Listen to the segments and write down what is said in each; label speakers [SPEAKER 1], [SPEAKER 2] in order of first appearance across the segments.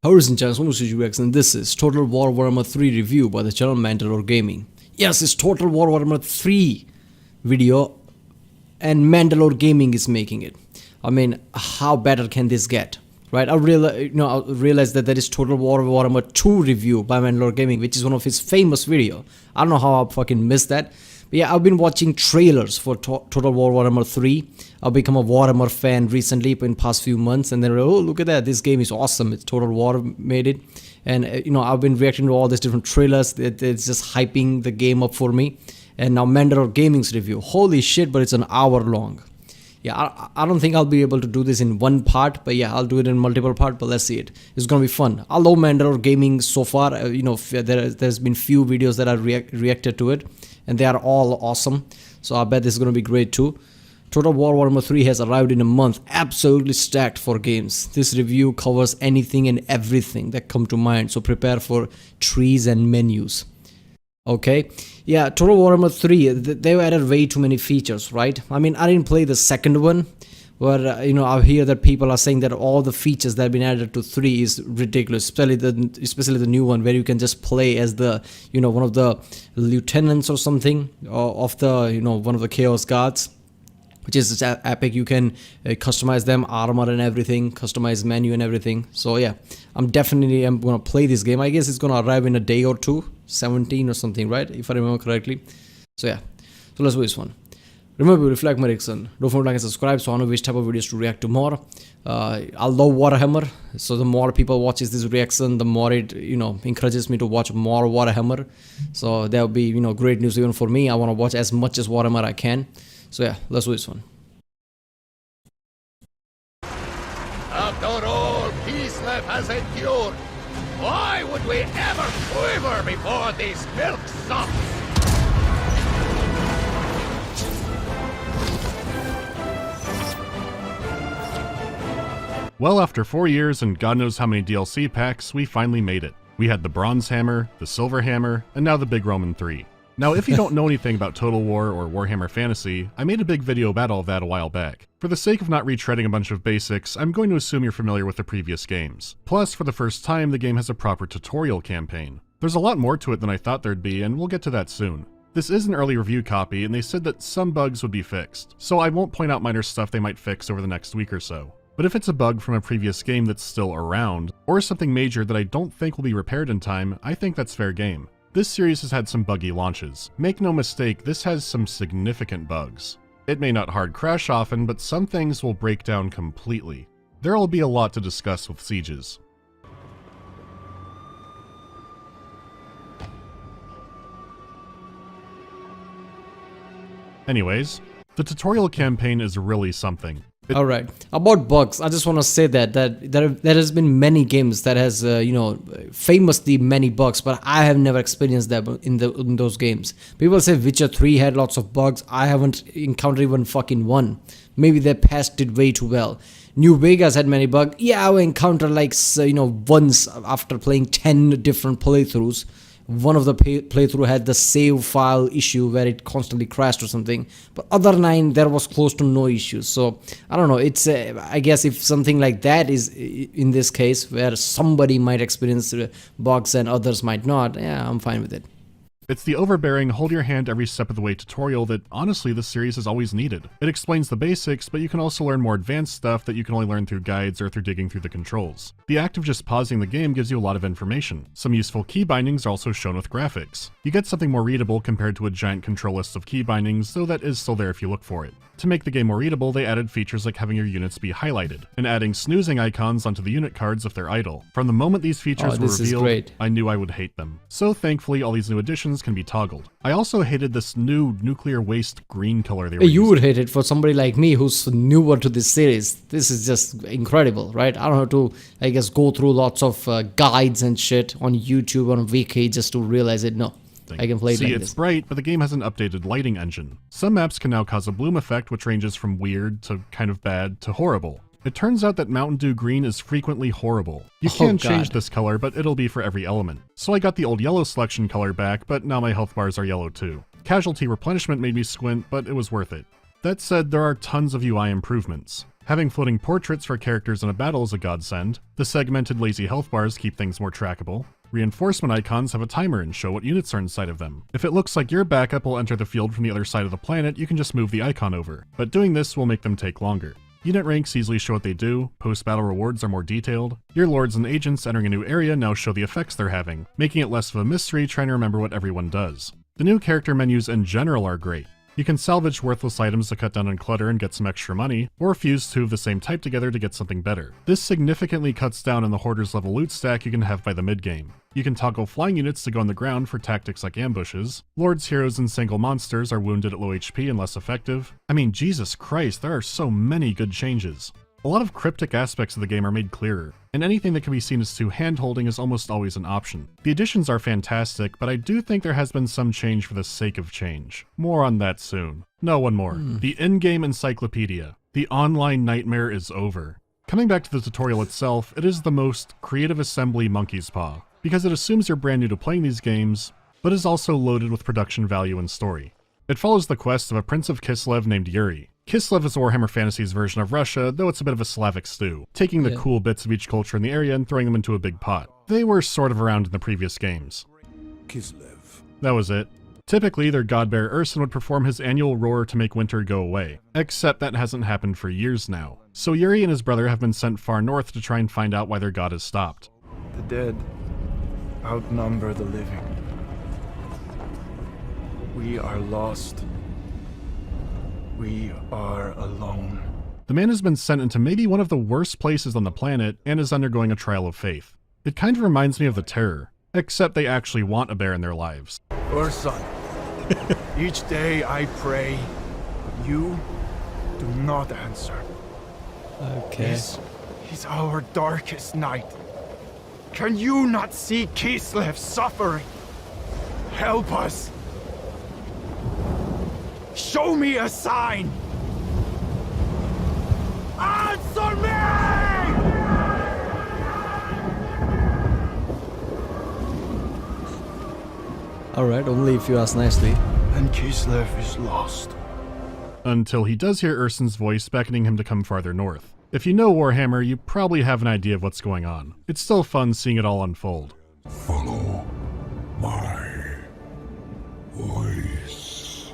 [SPEAKER 1] Ladies and gentlemen, and this is Total War Warhammer 3 review by the channel MandaloreGaming. Yes, it's Total War Warhammer 3 video and MandaloreGaming is making it. I mean, how better can this get? Right? I realized that there is Total War Warhammer 2 review by MandaloreGaming, which is one of his famous video. I don't know how I fucking missed that. But yeah, I've been watching trailers for Total War Warhammer 3. I've become a Warhammer fan recently in past few months, and then oh, look at that, this game is awesome. It's Total War made it, and I've been reacting to all these different trailers. It's just hyping the game up for me. And now MandaloreGaming's review, holy shit, but it's an hour long. Yeah, I don't think I'll be able to do this in one part, but yeah, I'll do it in multiple parts, but let's see it. It's gonna be fun. I love MandaloreGaming so far. There's been few videos that I reacted to it, and they are all awesome. So I bet this is gonna be great too. Total War Warhammer 3 has arrived in a month, absolutely stacked for games. This review covers anything and everything that come to mind, so prepare for trees and menus. Okay, yeah, Total War Warhammer 3, they added way too many features, right? I mean, I didn't play the second one, where I hear that people are saying that all the features that have been added to 3 is ridiculous, especially the new one where you can just play as the one of the lieutenants or something of the one of the Chaos Guards, which is just epic. You can customize them, armor and everything, customize menu and everything. So yeah, I'm gonna play this game. I guess it's gonna arrive in a day or two, 17 or something, right, if I remember correctly. So yeah, so let's do this one. Remember, reflect my reaction. Don't forget to like and subscribe so I know which type of videos to react to more. I love Warhammer, so the more people watches this reaction, the more it encourages me to watch more Warhammer. So that would be great news even for me. I want to watch as much as Warhammer I can. So yeah, let's do this one.
[SPEAKER 2] After all peace has endured, why would we ever quiver before these milksops?
[SPEAKER 3] Well, after 4 years and God knows how many DLC packs, we finally made it. We had the Bronze Hammer, the Silver Hammer, and now the Big Roman 3. Now, if you don't know anything about Total War or Warhammer Fantasy, I made a big video about all of that a while back. For the sake of not retreading a bunch of basics, I'm going to assume you're familiar with the previous games. Plus, for the first time, the game has a proper tutorial campaign. There's a lot more to it than I thought there'd be, and we'll get to that soon. This is an early review copy, and they said that some bugs would be fixed, so I won't point out minor stuff they might fix over the next week or so. But if it's a bug from a previous game that's still around, or something major that I don't think will be repaired in time, I think that's fair game. This series has had some buggy launches. Make no mistake, this has some significant bugs. It may not hard crash often, but some things will break down completely. There will be a lot to discuss with sieges. Anyways, the tutorial campaign is really something.
[SPEAKER 1] Alright, about bugs, I just want to say that there has been many games that has famously many bugs, but I have never experienced that in those games. People say Witcher 3 had lots of bugs. I haven't encountered even fucking one. Maybe they patched it way too well. New Vegas had many bugs. Yeah, I encountered like once after playing 10 different playthroughs. One of the playthrough had the save file issue where it constantly crashed or something, but other 9 there was close to no issues. So I don't know, it's I guess if something like that is in this case where somebody might experience bugs and others might not, yeah, I'm fine with it.
[SPEAKER 3] It's the overbearing, hold your hand every step of the way tutorial that, honestly, this series has always needed. It explains the basics, but you can also learn more advanced stuff that you can only learn through guides or through digging through the controls. The act of just pausing the game gives you a lot of information. Some useful key bindings are also shown with graphics. You get something more readable compared to a giant control list of key bindings, though that is still there if you look for it. To make the game more readable, they added features like having your units be highlighted, and adding snoozing icons onto the unit cards if they're idle. From the moment these features were revealed, I knew I would hate them. So thankfully, all these new additions can be toggled. I also hated this new nuclear waste green color they were using.
[SPEAKER 1] You would hate it for somebody like me who's newer to this series. This is just incredible, right? I don't have to, I guess, go through lots of guides and shit on YouTube, on Wiki just to realize it. No. I can play it like
[SPEAKER 3] it's
[SPEAKER 1] this.
[SPEAKER 3] bright, but the game has an updated lighting engine. Some maps can now cause a bloom effect, which ranges from weird to kind of bad to horrible. It turns out that Mountain Dew Green is frequently horrible. You can change this color, but it'll be for every element. So I got the old yellow selection color back, but now my health bars are yellow too. Casualty replenishment made me squint, but it was worth it. That said, there are tons of UI improvements. Having floating portraits for characters in a battle is a godsend. The segmented lazy health bars keep things more trackable. Reinforcement icons have a timer and show what units are inside of them. If it looks like your backup will enter the field from the other side of the planet, you can just move the icon over, but doing this will make them take longer. Unit ranks easily show what they do, post-battle rewards are more detailed. Your lords and agents entering a new area now show the effects they're having, making it less of a mystery trying to remember what everyone does. The new character menus in general are great. You can salvage worthless items to cut down on clutter and get some extra money, or fuse two of the same type together to get something better. This significantly cuts down on the hoarder's level loot stack you can have by the mid-game. You can toggle flying units to go on the ground for tactics like ambushes. Lords, heroes, and single monsters are wounded at low HP and less effective. I mean, Jesus Christ, there are so many good changes. A lot of cryptic aspects of the game are made clearer, and anything that can be seen as too hand-holding is almost always an option. The additions are fantastic, but I do think there has been some change for the sake of change. More on that soon. No, one more. The in-game encyclopedia. The online nightmare is over. Coming back to the tutorial itself, it is the most creative assembly monkey's paw, because it assumes you're brand new to playing these games, but is also loaded with production value and story. It follows the quest of a Prince of Kislev named Yuri. Kislev is Warhammer Fantasy's version of Russia, though it's a bit of a Slavic stew, taking the cool bits of each culture in the area and throwing them into a big pot. They were sort of around in the previous games.
[SPEAKER 4] Kislev.
[SPEAKER 3] That was it. Typically, their godbearer Urson would perform his annual roar to make winter go away, except that hasn't happened for years now. So Yuri and his brother have been sent far north to try and find out why their god has stopped.
[SPEAKER 4] The dead outnumber the living. We are lost. We are alone.
[SPEAKER 3] The man has been sent into maybe one of the worst places on the planet and is undergoing a trial of faith. It kind of reminds me of the Terror, except they actually want a bear in their lives.
[SPEAKER 4] Urson, each day I pray, but you do not answer.
[SPEAKER 1] Okay.
[SPEAKER 4] This is our darkest night. Can you not see Kislev suffering? Help us. Show me a sign! Answer me!
[SPEAKER 1] Alright, only if you ask nicely.
[SPEAKER 4] And Kislev is lost.
[SPEAKER 3] Until he does hear Urson's voice beckoning him to come farther north. If you know Warhammer, you probably have an idea of what's going on. It's still fun seeing it all unfold.
[SPEAKER 5] Follow my voice.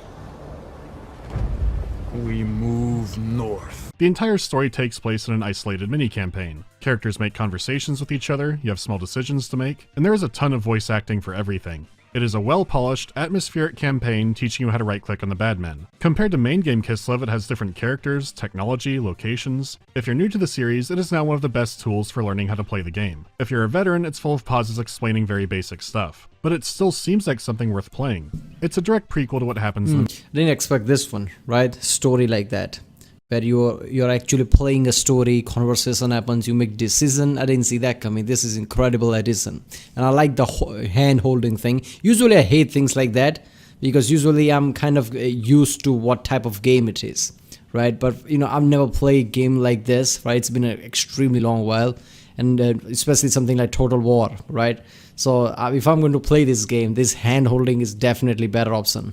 [SPEAKER 4] We move north.
[SPEAKER 3] The entire story takes place in an isolated mini-campaign. Characters make conversations with each other, you have small decisions to make, and there is a ton of voice acting for everything. It is a well-polished, atmospheric campaign teaching you how to right-click on the bad men. Compared to main game Kislev, it has different characters, technology, locations. If you're new to the series, it is now one of the best tools for learning how to play the game. If you're a veteran, it's full of pauses explaining very basic stuff. But it still seems like something worth playing. It's a direct prequel to what happens in the
[SPEAKER 1] Didn't expect this one, right? Story like that, where you're actually playing a story, conversation happens, you make decision. I didn't see that coming. This is incredible addition, and I like the hand holding thing. Usually I hate things like that because usually I'm kind of used to what type of game it is, right? But you know, I've never played a game like this, right? It's been an extremely long while, and especially something like Total War, right? So if I'm going to play this game, this hand holding is definitely better option.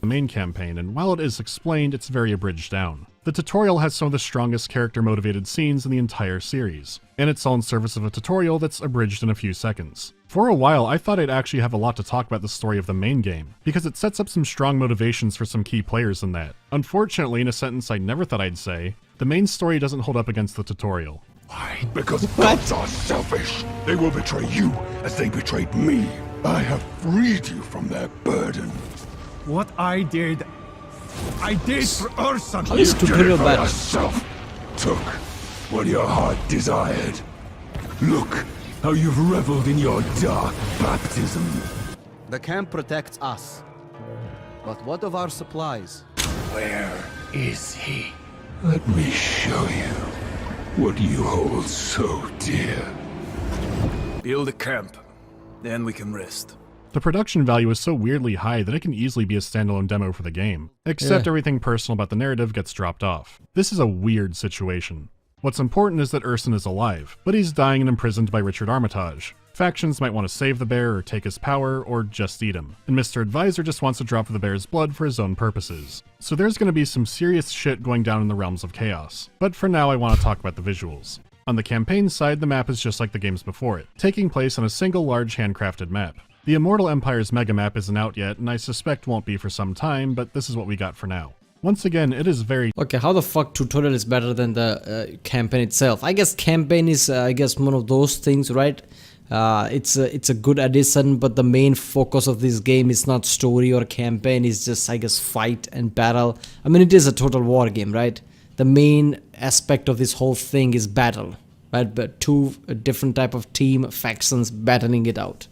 [SPEAKER 3] the main campaign, and while it is explained, it's very abridged down. The tutorial has some of the strongest character-motivated scenes in the entire series, and it's all in service of a tutorial that's abridged in a few seconds. For a while, I thought I'd actually have a lot to talk about the story of the main game, because it sets up some strong motivations for some key players in that. Unfortunately, in a sentence I never thought I'd say, the main story doesn't hold up against the tutorial.
[SPEAKER 5] Why? Because gods are selfish. They will betray you as they betrayed me. I have freed you from their burden.
[SPEAKER 4] What I did for Urson.
[SPEAKER 1] How is
[SPEAKER 5] You did
[SPEAKER 1] tutorial
[SPEAKER 5] it for
[SPEAKER 1] bad?
[SPEAKER 5] yourself. Took what your heart desired. Look how you've reveled in your dark baptism.
[SPEAKER 6] The camp protects us. But what of our supplies?
[SPEAKER 5] Where is he? Let me show you what you hold so dear.
[SPEAKER 4] Build a camp. Then we can rest.
[SPEAKER 3] The production value is so weirdly high that it can easily be a standalone demo for the game, except everything personal about the narrative gets dropped off. This is a weird situation. What's important is that Urson is alive, but he's dying and imprisoned by Richard Armitage. Factions might want to save the bear or take his power, or just eat him. And Mr. Advisor just wants a drop of the bear's blood for his own purposes. So there's going to be some serious shit going down in the realms of chaos. But for now I want to talk about the visuals. On the campaign side, the map is just like the games before it, taking place on a single large handcrafted map. The Immortal Empire's mega map isn't out yet, and I suspect won't be for some time, but this is what we got for now. Once again, it is very...
[SPEAKER 1] Okay, how the fuck tutorial is better than the campaign itself? I guess campaign is, one of those things, right? It's a good addition, but the main focus of this game is not story or campaign, it's just, I guess, fight and battle. I mean, it is a total war game, right? The main aspect of this whole thing is battle, right? But two different type of team factions battling it out.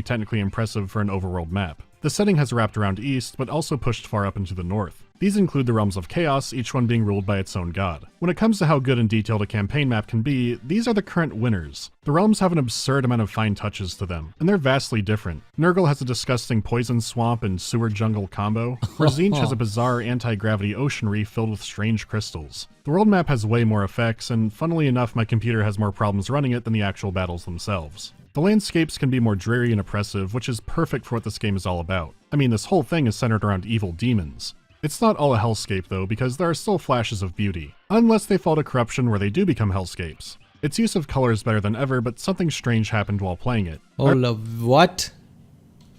[SPEAKER 3] Technically impressive for an overworld map. The setting has wrapped around east, but also pushed far up into the north. These include the realms of chaos, each one being ruled by its own god. When it comes to how good and detailed a campaign map can be, these are the current winners. The realms have an absurd amount of fine touches to them, and they're vastly different. Nurgle has a disgusting poison swamp and sewer jungle combo, where Tzeentch has a bizarre anti-gravity ocean reef filled with strange crystals. The world map has way more effects, and funnily enough my computer has more problems running it than the actual battles themselves. The landscapes can be more dreary and oppressive, which is perfect for what this game is all about. I mean, this whole thing is centered around evil demons. It's not all a hellscape though, because there are still flashes of beauty. Unless they fall to corruption where they do become hellscapes. Its use of color is better than ever, but something strange happened while playing it.
[SPEAKER 1] What?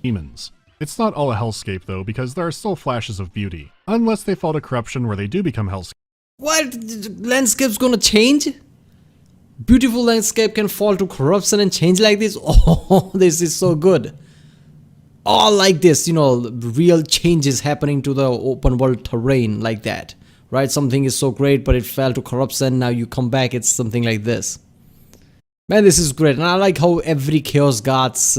[SPEAKER 3] Demons. It's not all a hellscape though, because there are still flashes of beauty. Unless they fall to corruption where they do become hellscapes.
[SPEAKER 1] What? Landscape's gonna change? Beautiful landscape can fall to corruption and change like this? Oh, this is so good. All like this, you know, real changes happening to the open world terrain like that, right? Something is so great, but it fell to corruption. Now you come back, it's something like this. Man, this is great. And I like how every Chaos God's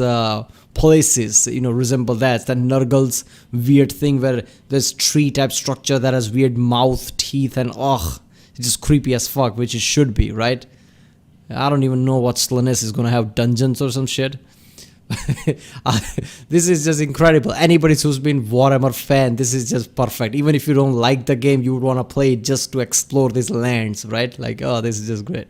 [SPEAKER 1] places, you know, resemble that. That Nurgle's weird thing where there's tree type structure that has weird mouth, teeth, and it's just creepy as fuck, which it should be, right? I don't even know what Slaanesh is gonna have, dungeons or some shit. This is just incredible. Anybody who's been Warhammer fan, this is just perfect. Even if you don't like the game, you would want to play it just to explore these lands, right? Like, oh, this is just great.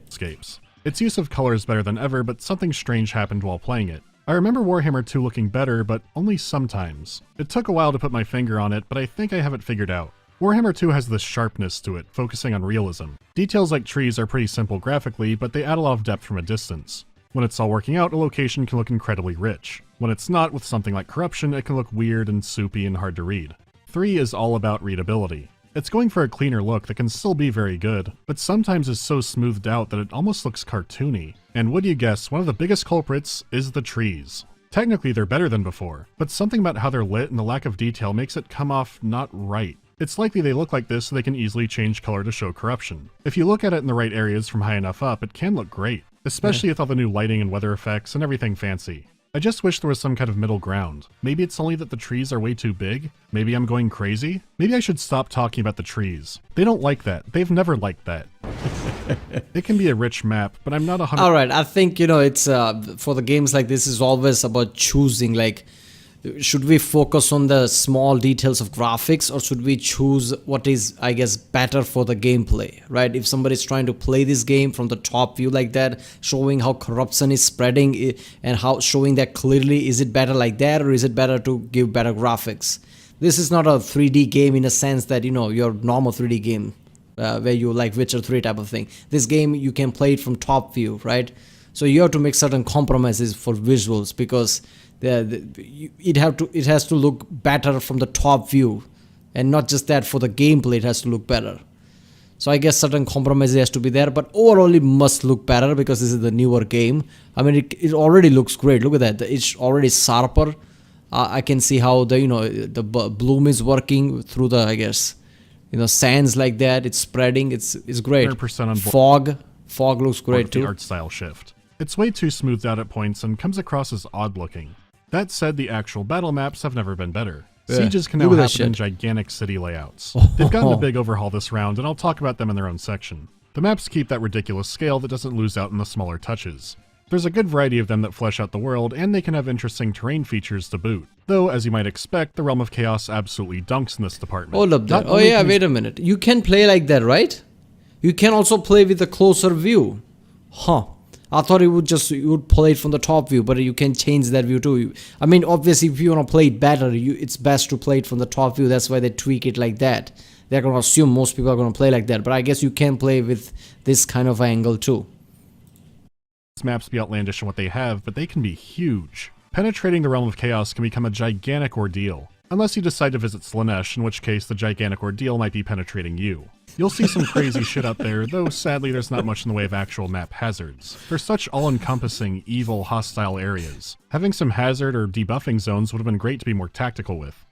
[SPEAKER 3] Its use of color is better than ever, but something strange happened while playing it. I remember Warhammer 2 looking better, but only sometimes. It took a while to put my finger on it, but I think I have it figured out. Warhammer 2 has this sharpness to it, focusing on realism. Details like trees are pretty simple graphically, but they add a lot of depth from a distance. When it's all working out, a location can look incredibly rich. When it's not, with something like corruption, it can look weird and soupy and hard to read. 3 is all about readability. It's going for a cleaner look that can still be very good, but sometimes is so smoothed out that it almost looks cartoony. And would you guess, one of the biggest culprits is the trees. Technically they're better than before, but something about how they're lit and the lack of detail makes it come off not right. It's likely they look like this so they can easily change color to show corruption. If you look at it in the right areas from high enough up, it can look great, especially with all the new lighting and weather effects and everything fancy. I just wish there was some kind of middle ground. Maybe it's only that the trees are way too big? Maybe I'm going crazy? Maybe I should stop talking about the trees. They don't like that. They've never liked that. It can be a rich map, but I'm not 100%.
[SPEAKER 1] Alright, I think, you know, it's for the games like this is always about choosing, like, should we focus on the small details of graphics or should we choose what is, I guess, better for the gameplay, right? If somebody's trying to play this game from the top view like that, showing how corruption is spreading and how showing that clearly, is it better like that or is it better to give better graphics? This is not a 3D game in a sense that, you know, your normal 3D game where you like Witcher 3 type of thing. This game, you can play it from top view, right? So you have to make certain compromises for visuals because it has to look better from the top view, and not just that, for the gameplay it has to look better. So I guess certain compromises has to be there, but overall it must look better because this is the newer game. I mean, it already looks great. Look at that, it's already sharper. I can see how the bloom is working through the, I guess, sands like that. It's spreading. It's great.
[SPEAKER 3] 100% on board.
[SPEAKER 1] Fog looks great too.
[SPEAKER 3] The art style shift. It's way too smoothed out at points and comes across as odd looking. That said, the actual battle maps have never been better. Sieges can now happen in gigantic city layouts. They've gotten a big overhaul this round, and I'll talk about them in their own section. The maps keep that ridiculous scale that doesn't lose out in the smaller touches. There's a good variety of them that flesh out the world, and they can have interesting terrain features to boot. Though, as you might expect, the Realm of Chaos absolutely dunks in this department.
[SPEAKER 1] Hold up there. Oh yeah, wait a minute. You can play like that, right? You can also play with a closer view. Huh. I thought you would play it from the top view, but you can change that view too. I mean, obviously, if you want to play it better, it's best to play it from the top view. That's why they tweak it like that. They're going to assume most people are going to play like that, but I guess you can play with this kind of angle too.
[SPEAKER 3] Maps be outlandish in what they have, but they can be huge. Penetrating the realm of chaos can become a gigantic ordeal. Unless you decide to visit Slaanesh, in which case the gigantic ordeal might be penetrating you. You'll see some crazy shit out there, though sadly there's not much in the way of actual map hazards. They're such all-encompassing, evil, hostile areas. Having some hazard or debuffing zones would have been great to be more tactical with.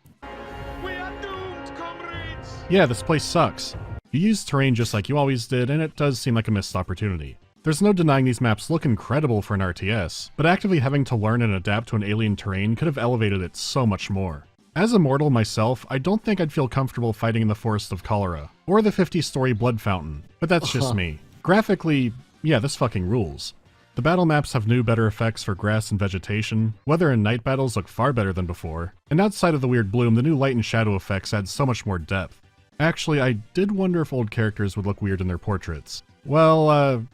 [SPEAKER 4] We are doomed, comrades!
[SPEAKER 3] Yeah, this place sucks. You use terrain just like you always did, and it does seem like a missed opportunity. There's no denying these maps look incredible for an RTS, but actively having to learn and adapt to an alien terrain could have elevated it so much more. As a mortal myself, I don't think I'd feel comfortable fighting in the Forest of Cholera, or the 50-story Blood Fountain, but that's just me. Graphically, yeah, this fucking rules. The battle maps have new, better effects for grass and vegetation, weather and night battles look far better than before, and outside of the weird bloom, the new light and shadow effects add so much more depth. Actually, I did wonder if old characters would look weird in their portraits. Well,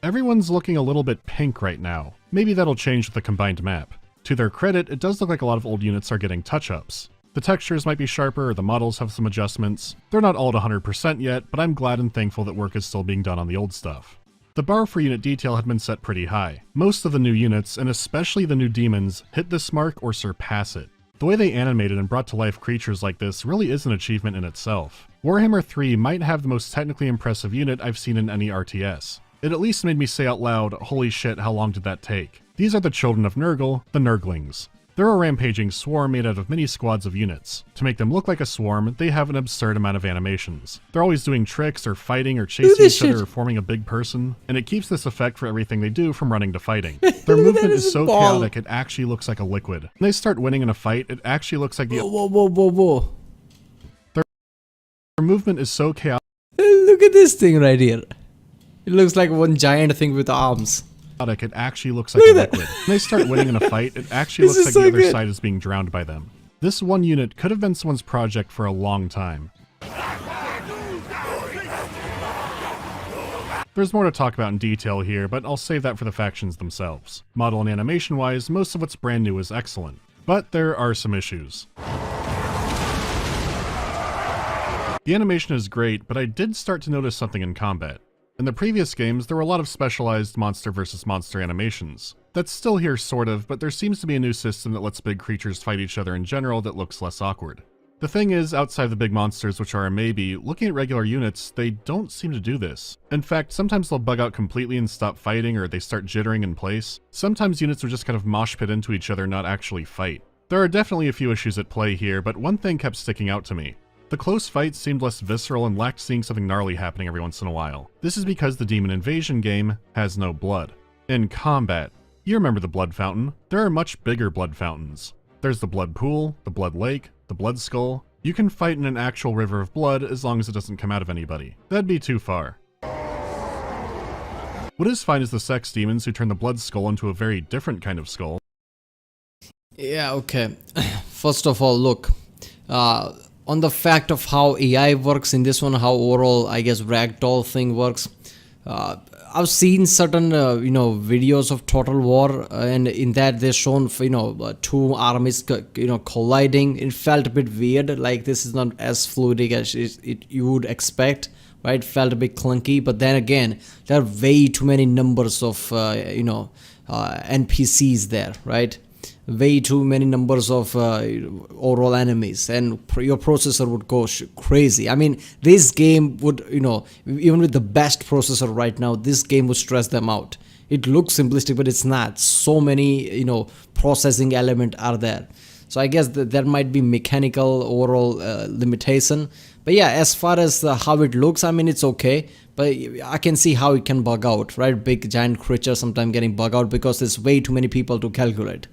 [SPEAKER 3] everyone's looking a little bit pink right now. Maybe that'll change with the combined map. To their credit, it does look like a lot of old units are getting touch-ups. The textures might be sharper, or the models have some adjustments. They're not all at 100% yet, but I'm glad and thankful that work is still being done on the old stuff. The bar for unit detail had been set pretty high. Most of the new units, and especially the new demons, hit this mark or surpass it. The way they animated and brought to life creatures like this really is an achievement in itself. Warhammer 3 might have the most technically impressive unit I've seen in any RTS. It at least made me say out loud, holy shit, how long did that take? These are the children of Nergal, the Nerglings. They're a rampaging swarm made out of many squads of units. To make them look like a swarm, they have an absurd amount of animations. They're always doing tricks or fighting or chasing each other or forming a big person, and it keeps this effect for everything they do from running to fighting. Their movement is so chaotic it actually looks like a liquid. When they start winning in a fight, it actually looks like the—
[SPEAKER 1] Whoa.
[SPEAKER 3] Their movement is so chaotic.
[SPEAKER 1] Look at this thing right here. It looks like one giant thing with arms.
[SPEAKER 3] It actually looks like a liquid. When they start winning in a fight, it actually looks like the other side is being drowned by them. This one unit could have been someone's project for a long time. There's more to talk about in detail here, but I'll save that for the factions themselves. Model and animation-wise, most of what's brand new is excellent. But there are some issues. The animation is great, but I did start to notice something in combat. In the previous games, there were a lot of specialized monster versus monster animations. That's still here sort of, but there seems to be a new system that lets big creatures fight each other in general that looks less awkward. The thing is, outside the big monsters, which are a maybe, looking at regular units, they don't seem to do this. In fact, sometimes they'll bug out completely and stop fighting, or they start jittering in place. Sometimes units will just kind of mosh pit into each other and not actually fight. There are definitely a few issues at play here, but one thing kept sticking out to me. The close fights seemed less visceral and lacked seeing something gnarly happening every once in a while. This is because the Demon Invasion game has no blood. In combat, you remember the Blood Fountain. There are much bigger blood fountains. There's the Blood Pool, the Blood Lake, the Blood Skull. You can fight in an actual river of blood as long as it doesn't come out of anybody. That'd be too far. What is fine is the sex demons who turn the Blood Skull into a very different kind of skull.
[SPEAKER 1] Yeah, okay. First of all, look. On the fact of how AI works in this one, how overall, I guess, ragdoll thing works. I've seen certain, videos of Total War, and in that they're shown, two armies, colliding. It felt a bit weird, like this is not as fluidic as you would expect, right? It felt a bit clunky, but then again, there are way too many numbers of, NPCs there, right? Way too many numbers of overall enemies, and your processor would go crazy. I mean, this game would, even with the best processor right now, this game would stress them out. It looks simplistic, but it's not. So many, processing elements are there. So I guess there might be mechanical overall limitation. But yeah, as far as how it looks, I mean, it's okay. But I can see how it can bug out, right? Big giant creatures sometimes getting bug out because there's way too many people to calculate.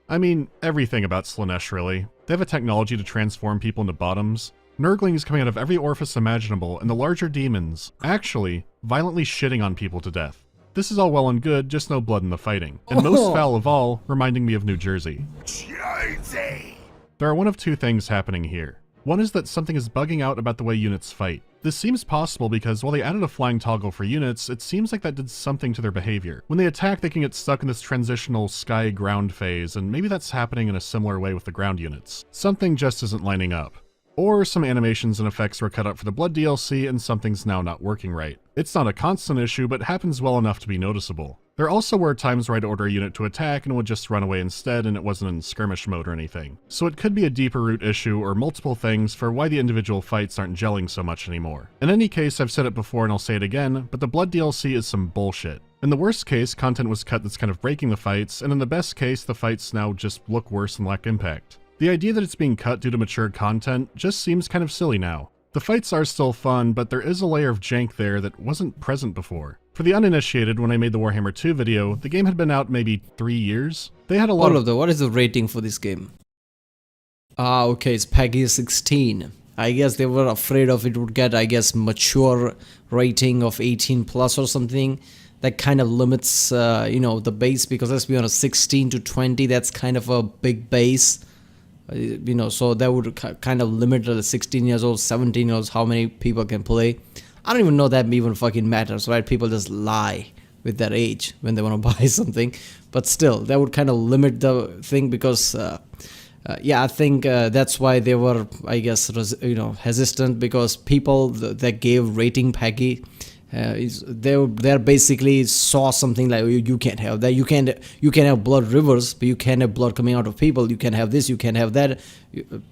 [SPEAKER 3] I mean, everything about Slaanesh, really. They have a technology to transform people into bottoms. Nerglings coming out of every orifice imaginable, and the larger demons, actually, violently shitting on people to death. This is all well and good, just no blood in the fighting. And most foul of all, reminding me of New Jersey. There are one of two things happening here. One is that something is bugging out about the way units fight. This seems possible because while they added a flying toggle for units, it seems like that did something to their behavior. When they attack, they can get stuck in this transitional sky-ground phase, and maybe that's happening in a similar way with the ground units. Something just isn't lining up. Or some animations and effects were cut up for the Blood DLC and something's now not working right. It's not a constant issue, but happens well enough to be noticeable. There also were times where I'd order a unit to attack and it would just run away instead, and it wasn't in skirmish mode or anything. So it could be a deeper root issue or multiple things for why the individual fights aren't gelling so much anymore. In any case, I've said it before and I'll say it again, but the Blood DLC is some bullshit. In the worst case, content was cut that's kind of breaking the fights, and in the best case, the fights now just look worse and lack impact. The idea that it's being cut due to mature content just seems kind of silly now. The fights are still fun, but there is a layer of jank there that wasn't present before. For the uninitiated, when I made the Warhammer 2 video, the game had been out maybe 3 years. They had a lot of
[SPEAKER 1] what is the rating for this game? Ah, okay, it's PEGI 16. I guess they were afraid of it would get, I guess, mature rating of 18 plus or something. That kind of limits, the base, because let's be honest, 16 to 20, that's kind of a big base. So that would kind of limit the 16 years old, 17 years olds, how many people can play. I don't even know that even fucking matters, right? People just lie with their age when they want to buy something. But still, that would kind of limit the thing because, I think that's why they were, I guess, hesitant, because people that gave rating PEGI, they basically saw something like, you can't have that, you can't have blood rivers, but you can't have blood coming out of people, you can't have this, you can't have that,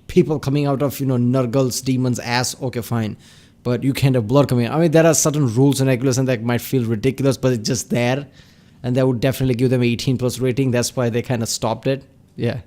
[SPEAKER 1] people coming out of Nerglings demons ass, okay fine, but you can't have blood coming out. I mean, there are certain rules and regulations that might feel ridiculous, but it's just there, and that would definitely give them 18 plus rating. That's why they kind of stopped it. Yeah,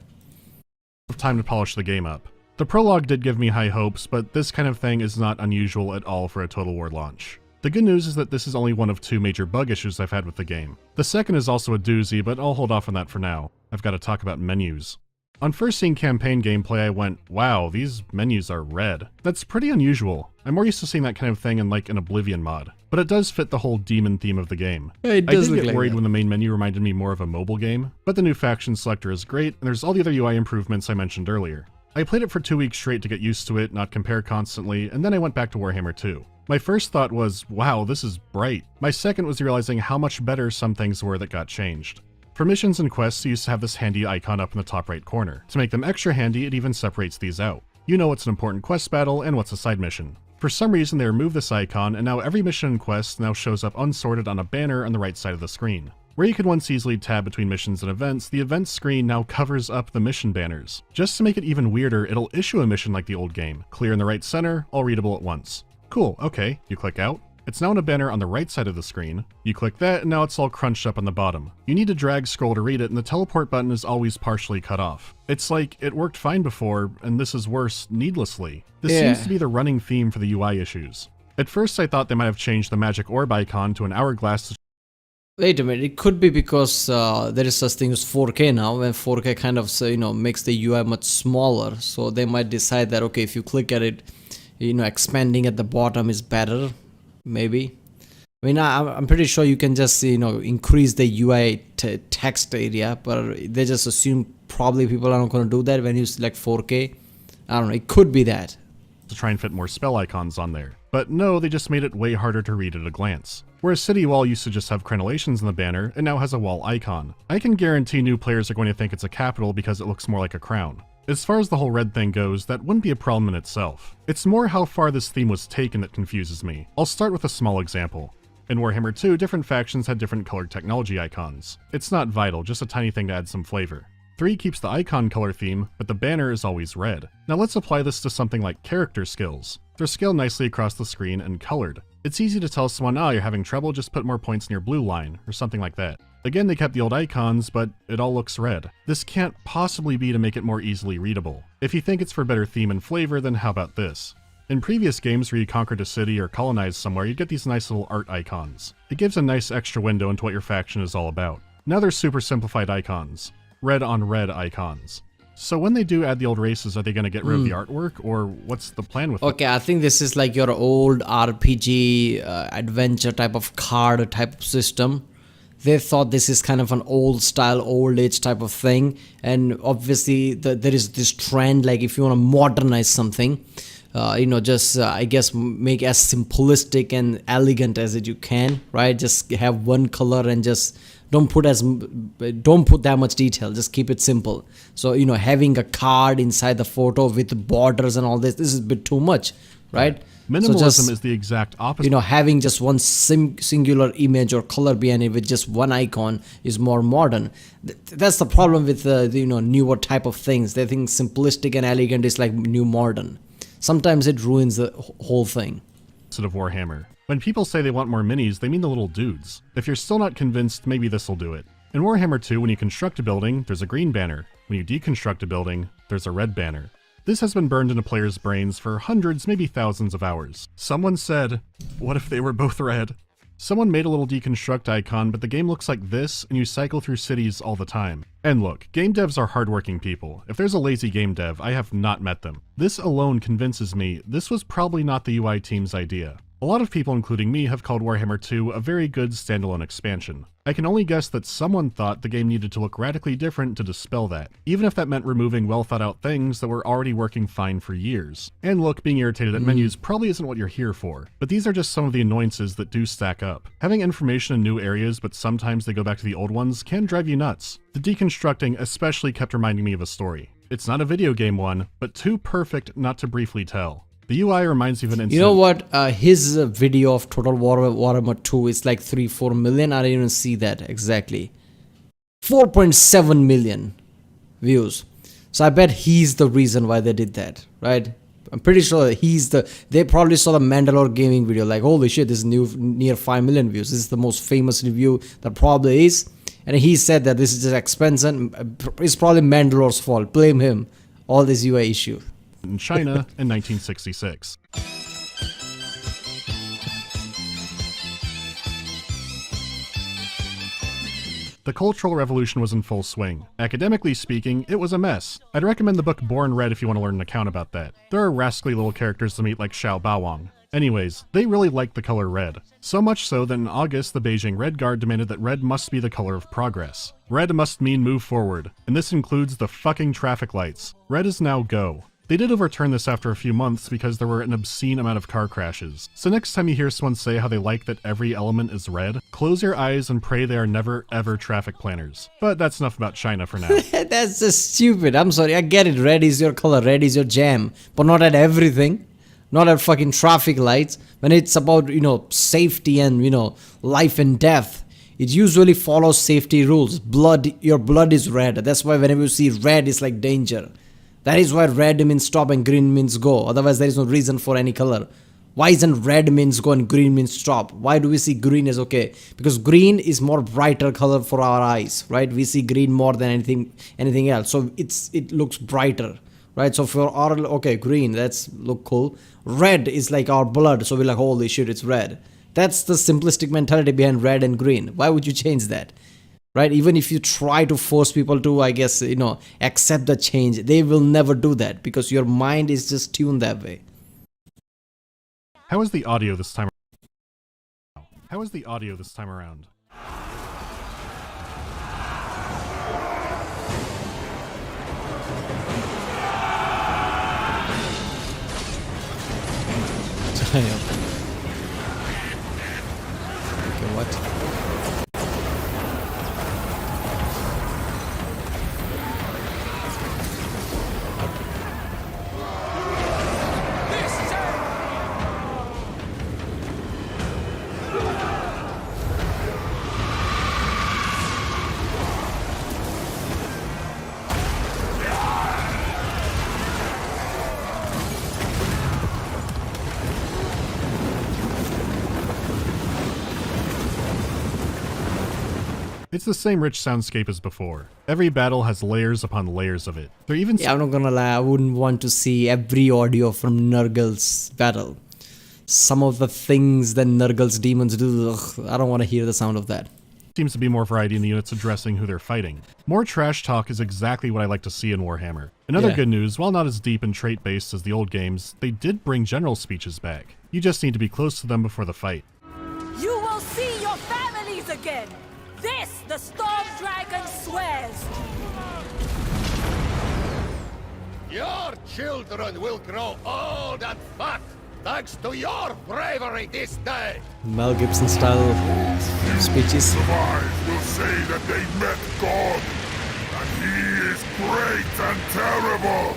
[SPEAKER 3] time to polish the game up. The prologue did give me high hopes, but this kind of thing is not unusual at all for a Total War launch. The good news is that this is only one of 2 major bug issues I've had with the game. The second is also a doozy, but I'll hold off on that for now. I've got to talk about menus. On first seeing campaign gameplay, I went, wow, these menus are red. That's pretty unusual. I'm more used to seeing that kind of thing in like an Oblivion mod. But it does fit the whole demon theme of the game.
[SPEAKER 1] It does
[SPEAKER 3] I did
[SPEAKER 1] look
[SPEAKER 3] get
[SPEAKER 1] like
[SPEAKER 3] worried
[SPEAKER 1] that.
[SPEAKER 3] when the main menu reminded me more of a mobile game, but the new faction selector is great, and there's all the other UI improvements I mentioned earlier. I played it for 2 weeks straight to get used to it, not compare constantly, and then I went back to Warhammer 2. My first thought was, wow, this is bright. My second was realizing how much better some things were that got changed. For missions and quests, you used to have this handy icon up in the top right corner. To make them extra handy, it even separates these out. You know what's an important quest battle and what's a side mission. For some reason, they removed this icon, and now every mission and quest now shows up unsorted on a banner on the right side of the screen. Where you could once easily tab between missions and events, the events screen now covers up the mission banners. Just to make it even weirder, it'll issue a mission like the old game, clear in the right center, all readable at once. Cool, okay, you click out. It's now in a banner on the right side of the screen. You click that, and now it's all crunched up on the bottom. You need to drag scroll to read it, and the teleport button is always partially cut off. It's like, it worked fine before, and this is worse, needlessly. This seems to be the running theme for the UI issues. At first I thought they might have changed the magic orb icon to an hourglass to
[SPEAKER 1] Wait a minute, it could be because there is such thing as 4K now, and 4K kind of, makes the UI much smaller, so they might decide that, okay, if you click at it, expanding at the bottom is better, maybe. I mean, I'm pretty sure you can just, increase the UI text area, but they just assume probably people are not going to do that when you select 4K. I don't know, it could be that.
[SPEAKER 3] try and fit more spell icons on there. But no, they just made it way harder to read at a glance. Whereas City Wall used to just have crenellations in the banner, it now has a wall icon. I can guarantee new players are going to think it's a capital because it looks more like a crown. As far as the whole red thing goes, that wouldn't be a problem in itself. It's more how far this theme was taken that confuses me. I'll start with a small example. In Warhammer 2, different factions had different colored technology icons. It's not vital, just a tiny thing to add some flavor. 3 keeps the icon color theme, but the banner is always red. Now let's apply this to something like character skills. They're scaled nicely across the screen and colored. It's easy to tell someone, oh, you're having trouble, just put more points in your blue line, or something like that. Again, they kept the old icons, but it all looks red. This can't possibly be to make it more easily readable. If you think it's for better theme and flavor, then how about this? In previous games where you conquered a city or colonized somewhere, you'd get these nice little art icons. It gives a nice extra window into what your faction is all about. Now they're super simplified icons. Red on red icons. So when they do add the old races, are they going to get rid of the artwork, or what's the plan with it?
[SPEAKER 1] Okay, I think this is like your old RPG adventure type of card type of system. they thought this is kind of an old style, old age type of thing. And obviously there is this trend, like if you want to modernize something, you know, just I guess make as simplistic and elegant as you can, right? Just have one color and just don't put that much detail, just keep it simple. So, you know, having a card inside the photo with borders and all this is a bit too much, right?
[SPEAKER 3] Minimalism is the exact opposite.
[SPEAKER 1] You know, having just one singular image or color behind it with just one icon is more modern. That's the problem with the, you know, newer type of things. They think simplistic and elegant is like new modern. Sometimes it ruins the whole thing.
[SPEAKER 3] Of Warhammer. When people say they want more minis, they mean the little dudes. If you're still not convinced, maybe this'll do it. In Warhammer 2, when you construct a building, there's a green banner. When you deconstruct a building, there's a red banner. This has been burned into players' brains for hundreds, maybe thousands of hours. Someone said, what if they were both red? Someone made a little deconstruct icon, but the game looks like this, and you cycle through cities all the time. And look, game devs are hardworking people. If there's a lazy game dev, I have not met them. This alone convinces me this was probably not the UI team's idea. A lot of people, including me, have called Warhammer 2 a very good standalone expansion. I can only guess that someone thought the game needed to look radically different to dispel that, even if that meant removing well-thought-out things that were already working fine for years. And look, being irritated at menus probably isn't what you're here for, but these are just some of the annoyances that do stack up. Having information in new areas, but sometimes they go back to the old ones, can drive you nuts. The deconstructing especially kept reminding me of a story. It's not a video game one, but too perfect not to briefly tell. The UI reminds me of an incident.
[SPEAKER 1] You know what? His video of Total War Warhammer 2 is like 3-4 million. I didn't even see that exactly. 4.7 million views. So I bet he's the reason why they did that, right? I'm pretty sure that they probably saw the MandaloreGaming video, like, holy shit, this is near 5 million views. This is the most famous review that probably is. And he said that this is just expensive. It's probably Mandalore's fault. Blame him. All this UI issue.
[SPEAKER 3] In China in 1966. The Cultural Revolution was in full swing. Academically speaking, it was a mess. I'd recommend the book Born Red if you want to learn an account about that. There are rascally little characters to meet like Xiao Baowang. Anyways, they really liked the color red. So much so that in August, the Beijing Red Guard demanded that red must be the color of progress. Red must mean move forward, and this includes the fucking traffic lights. Red is now go. They did overturn this after a few months because there were an obscene amount of car crashes. So next time you hear someone say how they like that every element is red, close your eyes and pray they are never ever traffic planners. But that's enough about China for now.
[SPEAKER 1] That's just stupid. I'm sorry, I get it. Red is your color, red is your jam. But not at everything. Not at fucking traffic lights. When it's about, you know, safety and, you know, life and death, it usually follows safety rules. Your blood is red. That's why whenever you see red, it's like danger. That is why red means stop and green means go. Otherwise, there is no reason for any color. Why isn't red means go and green means stop? Why do we see green as okay? Because green is more brighter color for our eyes, right? We see green more than anything else. So it looks brighter, right? So for our, okay, green, that's look cool. Red is like our blood. So we're like, holy shit, it's red. That's the simplistic mentality behind red and green. Why would you change that? Right? Even if you try to force people to, I guess, you know, accept the change, they will never do that because your mind is just tuned that way.
[SPEAKER 3] How is the audio this time around? How is the audio this time around?
[SPEAKER 1] Okay, what?
[SPEAKER 3] It's the same rich soundscape as before. Every battle has layers upon layers of it. They're even
[SPEAKER 1] I'm not gonna lie, I wouldn't want to see every audio from Nergal's battle. Some of the things that Nergal's demons do, ugh, I don't want to hear the sound of that.
[SPEAKER 3] Seems to be more variety in the units addressing who they're fighting. More trash talk is exactly what I like to see in Warhammer. Another good news, while not as deep and trait-based as the old games, they did bring general speeches back. You just need to be close to them before the fight.
[SPEAKER 7] You will see your families again! This the Storm Dragon swears!
[SPEAKER 2] Your children will grow old and fat thanks to your bravery this day.
[SPEAKER 1] Mel Gibson style speeches.
[SPEAKER 5] Survive will say that they met God, and he is great and terrible.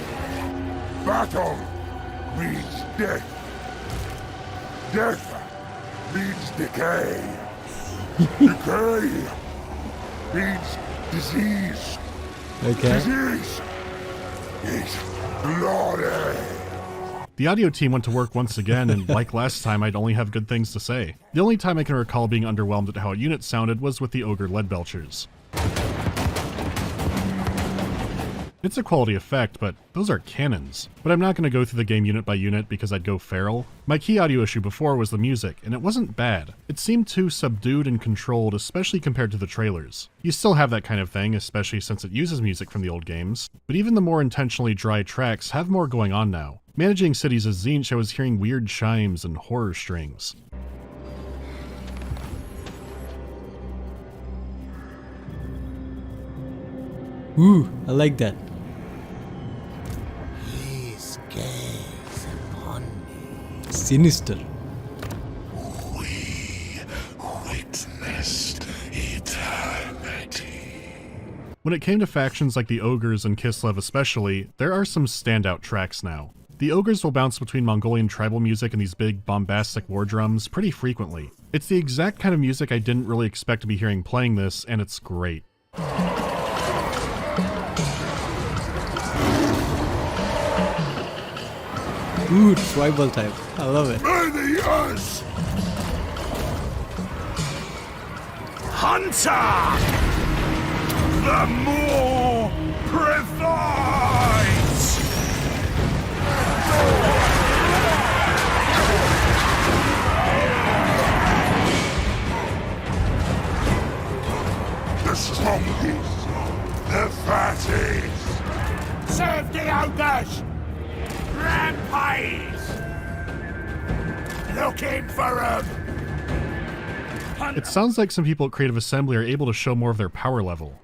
[SPEAKER 5] Battle means death. Death means decay. Decay means disease.
[SPEAKER 1] Okay.
[SPEAKER 5] Disease is bloody.
[SPEAKER 3] The audio team went to work once again, and like last time, I'd only have good things to say. The only time I can recall being underwhelmed at how a unit sounded was with the Ogre Leadbelchers. It's a quality effect, but those are cannons. But I'm not going to go through the game unit by unit because I'd go feral. My key audio issue before was the music, and it wasn't bad. It seemed too subdued and controlled, especially compared to the trailers. You still have that kind of thing, especially since it uses music from the old games, but even the more intentionally dry tracks have more going on now. Managing cities as Tzeentch, I was hearing weird chimes and horror strings.
[SPEAKER 1] Ooh, I like that.
[SPEAKER 8] Please gaze upon me.
[SPEAKER 1] Sinister.
[SPEAKER 5] We witnessed eternity.
[SPEAKER 3] When it came to factions like the Ogres and Kislev especially, there are some standout tracks now. The Ogres will bounce between Mongolian tribal music and these big, bombastic war drums pretty frequently. It's the exact kind of music I didn't really expect to be hearing playing this, and it's great.
[SPEAKER 1] Ooh, tribal type. I love it.
[SPEAKER 5] May the years
[SPEAKER 4] Hunter! The more provides!
[SPEAKER 5] the strongest, the fattest.
[SPEAKER 4] Serve the ogres! Rampage! Looking for 'em!
[SPEAKER 3] It sounds like some people at Creative Assembly are able to show more of their power level.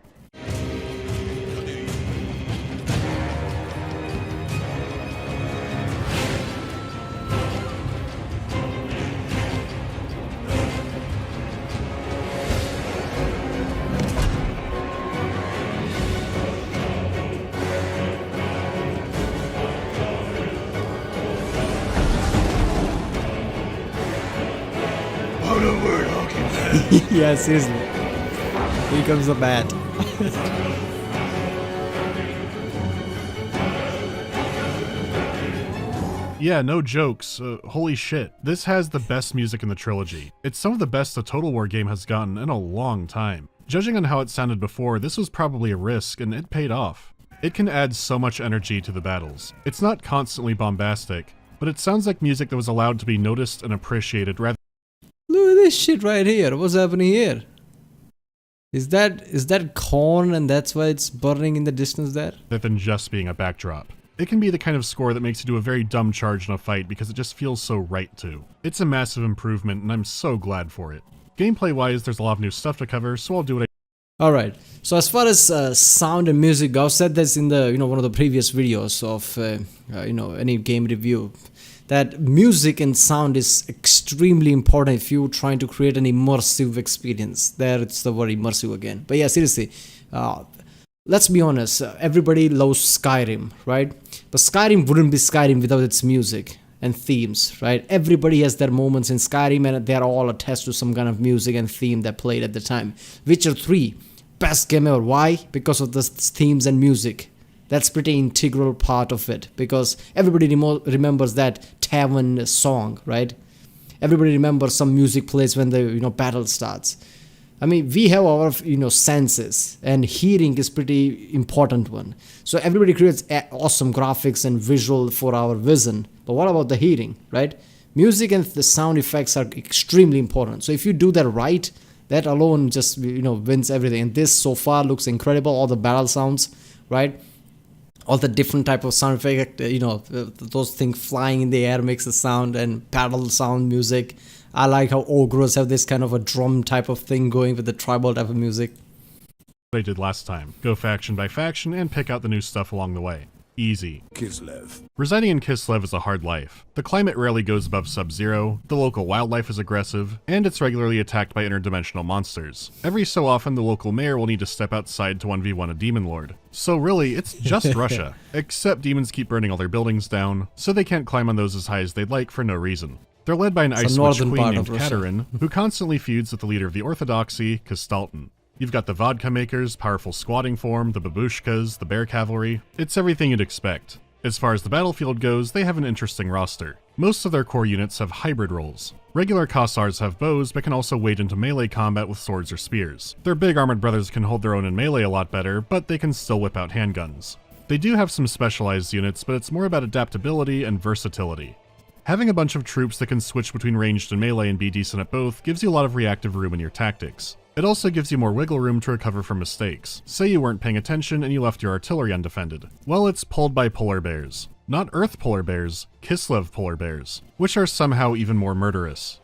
[SPEAKER 1] Yeah, seriously. Here comes the bat.
[SPEAKER 3] Yeah, no jokes. Holy shit. This has the best music in the trilogy. It's some of the best the Total War game has gotten in a long time. Judging on how it sounded before, this was probably a risk, and it paid off. It can add so much energy to the battles. It's not constantly bombastic, but it sounds like music that was allowed to be noticed and appreciated rather.
[SPEAKER 1] Look at this shit right here. What's happening here? Is that corn and that's why it's burning in the distance there?
[SPEAKER 3] Than just being a backdrop. It can be the kind of score that makes you do a very dumb charge in a fight because it just feels so right to. It's a massive improvement and I'm so glad for it. Gameplay wise, there's a lot of new stuff to cover, so I'll do what I
[SPEAKER 1] Alright, so as far as sound and music go, I've said this in the one of the previous videos of any game review, that music and sound is extremely important if you're trying to create an immersive experience. There it's the word immersive again. But yeah, seriously, let's be honest, everybody loves Skyrim, right? But Skyrim wouldn't be Skyrim without its music and themes, right? Everybody has their moments in Skyrim and they're all attached to some kind of music and theme that played at the time. Witcher 3, best game ever. Why? Because of the themes and music. That's pretty integral part of it, because everybody remembers that tavern song, right? Everybody remembers some music plays when the battle starts. I mean, we have our senses, and hearing is pretty important one. So everybody creates awesome graphics and visual for our vision, but what about the hearing, right? Music and the sound effects are extremely important. So if you do that right, that alone just wins everything. And this so far looks incredible. All the battle sounds, right? All the different type of sound effect, those things flying in the air makes a sound, and paddle sound music. I like how ogres have this kind of a drum type of thing going with the tribal type of music.
[SPEAKER 3] I did last time. Go faction by faction and pick out the new stuff along the way. Easy.
[SPEAKER 5] Kislev.
[SPEAKER 3] Residing in Kislev is a hard life. The climate rarely goes above sub-zero, the local wildlife is aggressive, and it's regularly attacked by interdimensional monsters. Every so often, the local mayor will need to step outside to 1v1 a demon lord. So really, it's just Russia. Except demons keep burning all their buildings down, so they can't climb on those as high as they'd like for no reason. They're led by an ice witch queen named Katerin, who constantly feuds with the leader of the Orthodoxy, Kastalton. You've got the vodka makers, powerful squatting form, the babushkas, the bear cavalry. It's everything you'd expect. As far as the battlefield goes, they have an interesting roster. Most of their core units have hybrid roles. Regular Kossars have bows, but can also wade into melee combat with swords or spears. Their big armored brothers can hold their own in melee a lot better, but they can still whip out handguns. They do have some specialized units, but it's more about adaptability and versatility. Having a bunch of troops that can switch between ranged and melee and be decent at both gives you a lot of reactive room in your tactics. It also gives you more wiggle room to recover from mistakes. Say you weren't paying attention and you left your artillery undefended. Well, it's pulled by polar bears. Not Earth polar bears, Kislev polar bears, which are somehow even more murderous.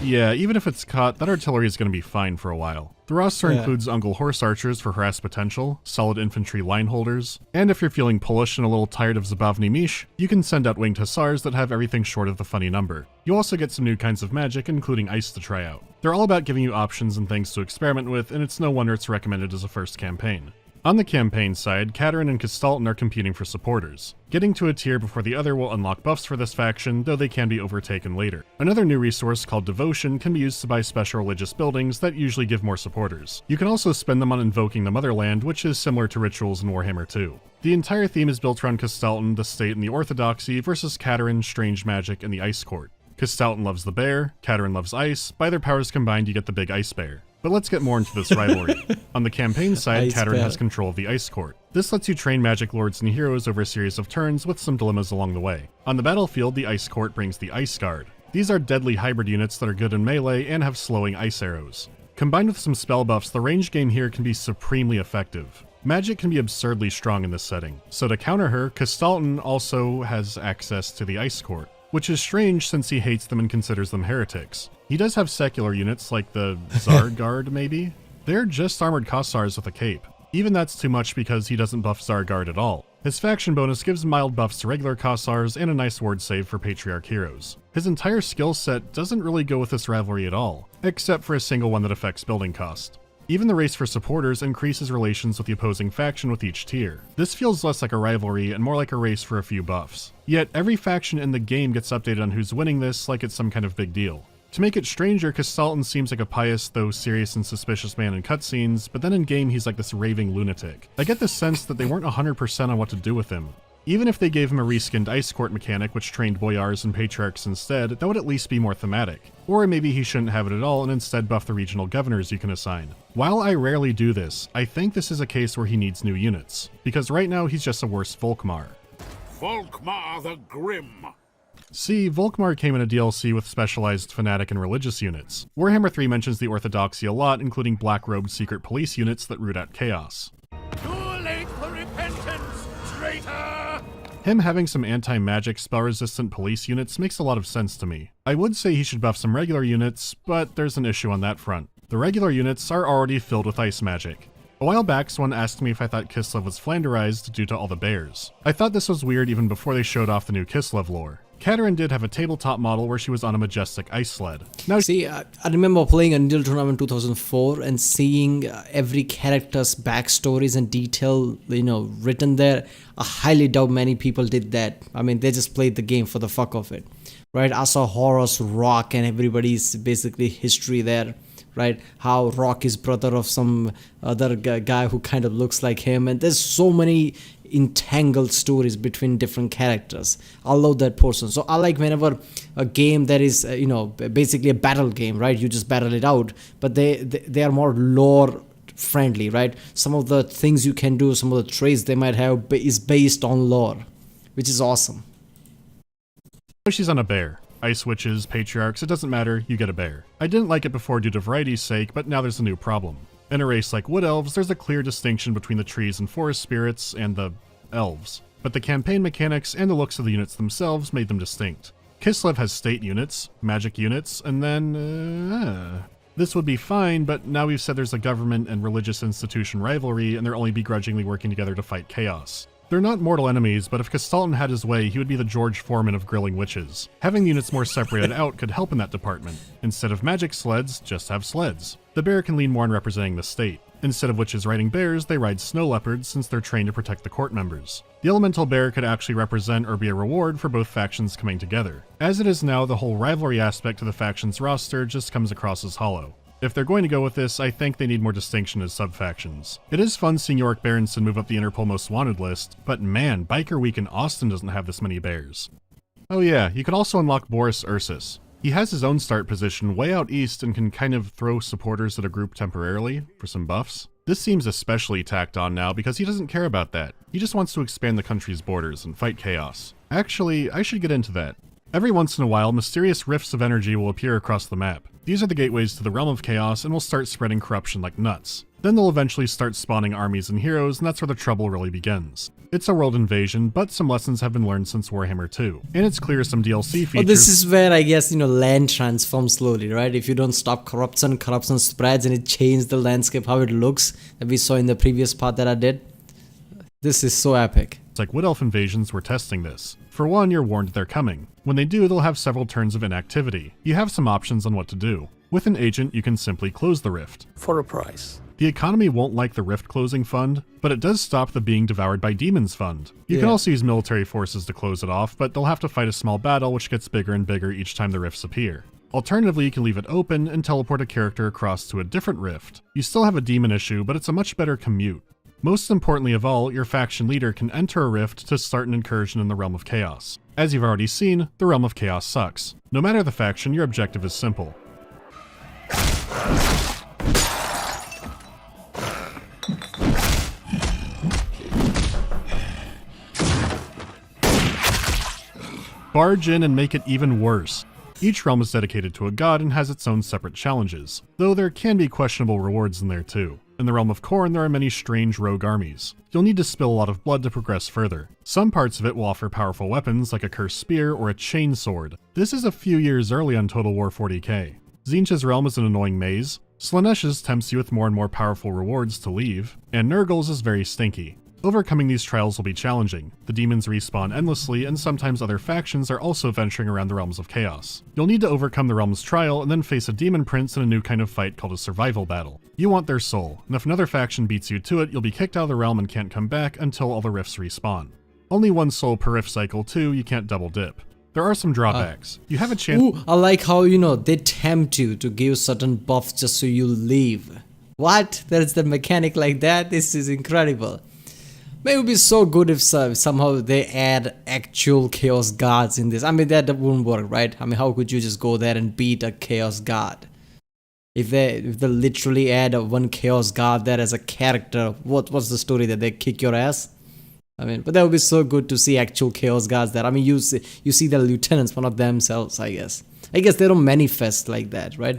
[SPEAKER 3] Yeah, even if it's caught, that artillery is going to be fine for a while. The roster includes Ungol horse archers for harass potential, solid infantry line holders, and if you're feeling Polish and a little tired of Zabavny Mish, you can send out winged hussars that have everything short of the funny number. You also get some new kinds of magic, including ice to try out. They're all about giving you options and things to experiment with, and it's no wonder it's recommended as a first campaign. On the campaign side, Katerin and Kastalton are competing for supporters. Getting to a tier before the other will unlock buffs for this faction, though they can be overtaken later. Another new resource called Devotion can be used to buy special religious buildings that usually give more supporters. You can also spend them on invoking the Motherland, which is similar to rituals in Warhammer 2. The entire theme is built around Kastalton, the state, and the Orthodoxy versus Katerin, strange magic, and the Ice Court. Kastalton loves the bear, Katerin loves ice. By their powers combined, you get the big ice bear. But let's get more into this rivalry. On the campaign side, Katerin has control of the Ice Court. This lets you train magic lords and heroes over a series of turns with some dilemmas along the way. On the battlefield, the Ice Court brings the Ice Guard. These are deadly hybrid units that are good in melee and have slowing ice arrows. Combined with some spell buffs, the range game here can be supremely effective. Magic can be absurdly strong in this setting, so to counter her, Kastalton also has access to the Ice Court, which is strange since he hates them and considers them heretics. He does have secular units like the Tsar Guard, maybe? They're just armored Kossars with a cape. Even that's too much because he doesn't buff Tsar Guard at all. His faction bonus gives mild buffs to regular Kossars and a nice ward save for Patriarch heroes. His entire skill set doesn't really go with this rivalry at all, except for a single one that affects building cost. Even the race for supporters increases relations with the opposing faction with each tier. This feels less like a rivalry and more like a race for a few buffs. Yet every faction in the game gets updated on who's winning this like it's some kind of big deal. To make it stranger, Kastalton seems like a pious though serious and suspicious man in cutscenes, but then in game he's like this raving lunatic. I get the sense that they weren't 100% on what to do with him. Even if they gave him a reskinned Ice Court mechanic which trained boyars and patriarchs instead, that would at least be more thematic. Or maybe he shouldn't have it at all and instead buff the regional governors you can assign. While I rarely do this, I think this is a case where he needs new units, because right now he's just a worse Volkmar.
[SPEAKER 2] Volkmar the Grim.
[SPEAKER 3] See, Volkmar came in a DLC with specialized fanatic and religious units. Warhammer 3 mentions the Orthodoxy a lot, including black-robed secret police units that root out chaos.
[SPEAKER 2] Too late for repentance, traitor!
[SPEAKER 3] Him having some anti-magic, spell-resistant police units makes a lot of sense to me. I would say he should buff some regular units, but there's an issue on that front. The regular units are already filled with ice magic. A while back, someone asked me if I thought Kislev was Flanderized due to all the bears. I thought this was weird even before they showed off the new Kislev lore. Katerin did have a tabletop model where she was on a majestic ice sled. Now,
[SPEAKER 1] see, I remember playing Untitled Tournament 2004 and seeing every character's backstories and detail, written there. I highly doubt many people did that. I mean, they just played the game for the fuck of it, right? I saw Horus, Rock, and everybody's basically history there, right? How Rock is brother of some other guy who kind of looks like him, and there's so many entangled stories between different characters. I love that portion. So I like whenever a game that is basically a battle game, right? You just battle it out, but they are more lore friendly, right? Some of the things you can do, some of the traits they might have is based on lore, which is awesome.
[SPEAKER 3] she's on a bear. Ice witches, patriarchs, it doesn't matter, you get a bear. I didn't like it before due to variety's sake, but now there's a new problem. In a race like Wood Elves, there's a clear distinction between the trees and forest spirits and the elves, but the campaign mechanics and the looks of the units themselves made them distinct. Kislev has state units, magic units, and then... This would be fine, but now we've said there's a government and religious institution rivalry, and they're only begrudgingly working together to fight chaos. They're not mortal enemies, but if Castalton had his way, he would be the George Foreman of grilling witches. Having the units more separated out could help in that department. Instead of magic sleds, just have sleds. The bear can lean more on representing the state. Instead of witches riding bears, they ride snow leopards since they're trained to protect the court members. The elemental bear could actually represent or be a reward for both factions coming together. As it is now, the whole rivalry aspect to the faction's roster just comes across as hollow. If they're going to go with this, I think they need more distinction as sub-factions. It is fun seeing Yorick Berenson move up the Interpol Most Wanted list, but man, Biker Week in Austin doesn't have this many bears. Oh yeah, you can also unlock Boris Ursus. He has his own start position way out east and can kind of throw supporters at a group temporarily for some buffs. This seems especially tacked on now because he doesn't care about that. He just wants to expand the country's borders and fight chaos. Actually, I should get into that. Every once in a while, mysterious rifts of energy will appear across the map. These are the gateways to the realm of chaos and will start spreading corruption like nuts. Then they'll eventually start spawning armies and heroes, and that's where the trouble really begins. It's a world invasion, but some lessons have been learned since Warhammer 2. And it's clear some DLC features—
[SPEAKER 1] this is where I guess, land transforms slowly, right? If you don't stop corruption spreads and it changes the landscape, how it looks, that we saw in the previous part that I did. This is so epic.
[SPEAKER 3] It's like Wood Elf invasions were testing this. For one, you're warned they're coming. When they do, they'll have several turns of inactivity. You have some options on what to do. With an agent, you can simply close the rift.
[SPEAKER 8] For a price.
[SPEAKER 3] The economy won't like the rift closing fund, but it does stop the being devoured by demons fund. You can also use military forces to close it off, but they'll have to fight a small battle which gets bigger and bigger each time the rifts appear. Alternatively, you can leave it open and teleport a character across to a different rift. You still have a demon issue, but it's a much better commute. Most importantly of all, your faction leader can enter a rift to start an incursion in the Realm of Chaos. As you've already seen, the Realm of Chaos sucks. No matter the faction, your objective is simple. Barge in and make it even worse. Each realm is dedicated to a god and has its own separate challenges, though there can be questionable rewards in there too. In the realm of Khorne, there are many strange rogue armies. You'll need to spill a lot of blood to progress further. Some parts of it will offer powerful weapons like a cursed spear or a chain sword. This is a few years early on Total War 40k. Tzeentch's realm is an annoying maze, Slaanesh's tempts you with more and more powerful rewards to leave, and Nerglings is very stinky. Overcoming these trials will be challenging. The demons respawn endlessly, and sometimes other factions are also venturing around the realms of chaos. You'll need to overcome the realm's trial and then face a demon prince in a new kind of fight called a survival battle. You want their soul, and if another faction beats you to it, you'll be kicked out of the realm and can't come back until all the rifts respawn. Only one soul per rift cycle too, you can't double dip. There are some drawbacks. You have a chance—
[SPEAKER 1] Ooh, I like how, they tempt you to give certain buffs just so you leave. What? There's the mechanic like that? This is incredible. But it would be so good if somehow they add actual chaos guards in this. I mean, that wouldn't work, right? I mean, how could you just go there and beat a chaos guard? If they literally add one chaos guard there as a character, what's the story, that they kick your ass? I mean, but that would be so good to see actual chaos guards there. I mean, you see the lieutenants, one of themselves, I guess. I guess they don't manifest like that, right?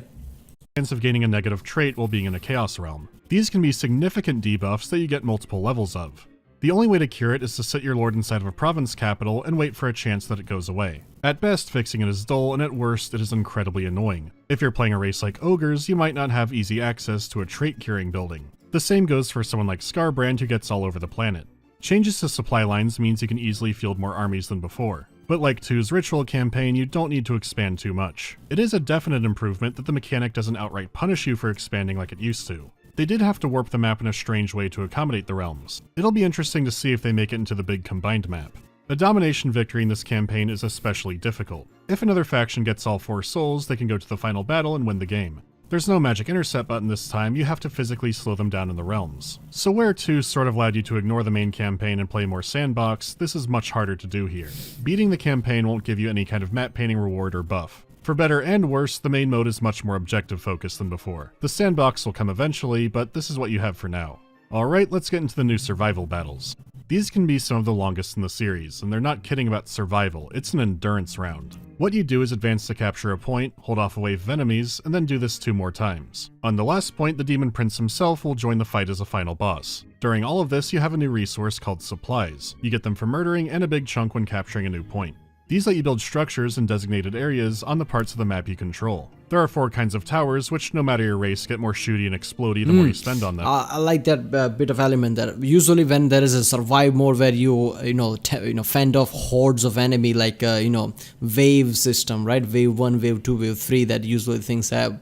[SPEAKER 3] Chance of gaining a negative trait while being in a chaos realm. These can be significant debuffs that you get multiple levels of. The only way to cure it is to sit your lord inside of a province capital and wait for a chance that it goes away. At best, fixing it is dull, and at worst, it is incredibly annoying. If you're playing a race like ogres, you might not have easy access to a trait curing building. The same goes for someone like Scarbrand, who gets all over the planet. Changes to supply lines means you can easily field more armies than before. But like 2's Ritual campaign, you don't need to expand too much. It is a definite improvement that the mechanic doesn't outright punish you for expanding like it used to. They did have to warp the map in a strange way to accommodate the realms. It'll be interesting to see if they make it into the big combined map. A Domination Victory in this campaign is especially difficult. If another faction gets all 4 souls, they can go to the final battle and win the game. There's no magic intercept button this time, you have to physically slow them down in the realms. So where 2 sort of allowed you to ignore the main campaign and play more sandbox, this is much harder to do here. Beating the campaign won't give you any kind of map painting reward or buff. For better and worse, the main mode is much more objective focused than before. The sandbox will come eventually, but this is what you have for now. Alright, let's get into the new survival battles. These can be some of the longest in the series, and they're not kidding about survival, it's an endurance round. What you do is advance to capture a point, hold off a wave of enemies, and then do this 2 more times. On the last point, the Demon Prince himself will join the fight as a final boss. During all of this, you have a new resource called supplies. You get them for murdering and a big chunk when capturing a new point. These let you build structures in designated areas on the parts of the map you control. There are 4 kinds of towers, which no matter your race get more shooty and explodey the more you spend on them.
[SPEAKER 1] I like that bit of element there. Usually when there is a survive mode where you fend off hordes of enemy, like wave system, right? Wave 1, wave 2, wave 3 that usually things have.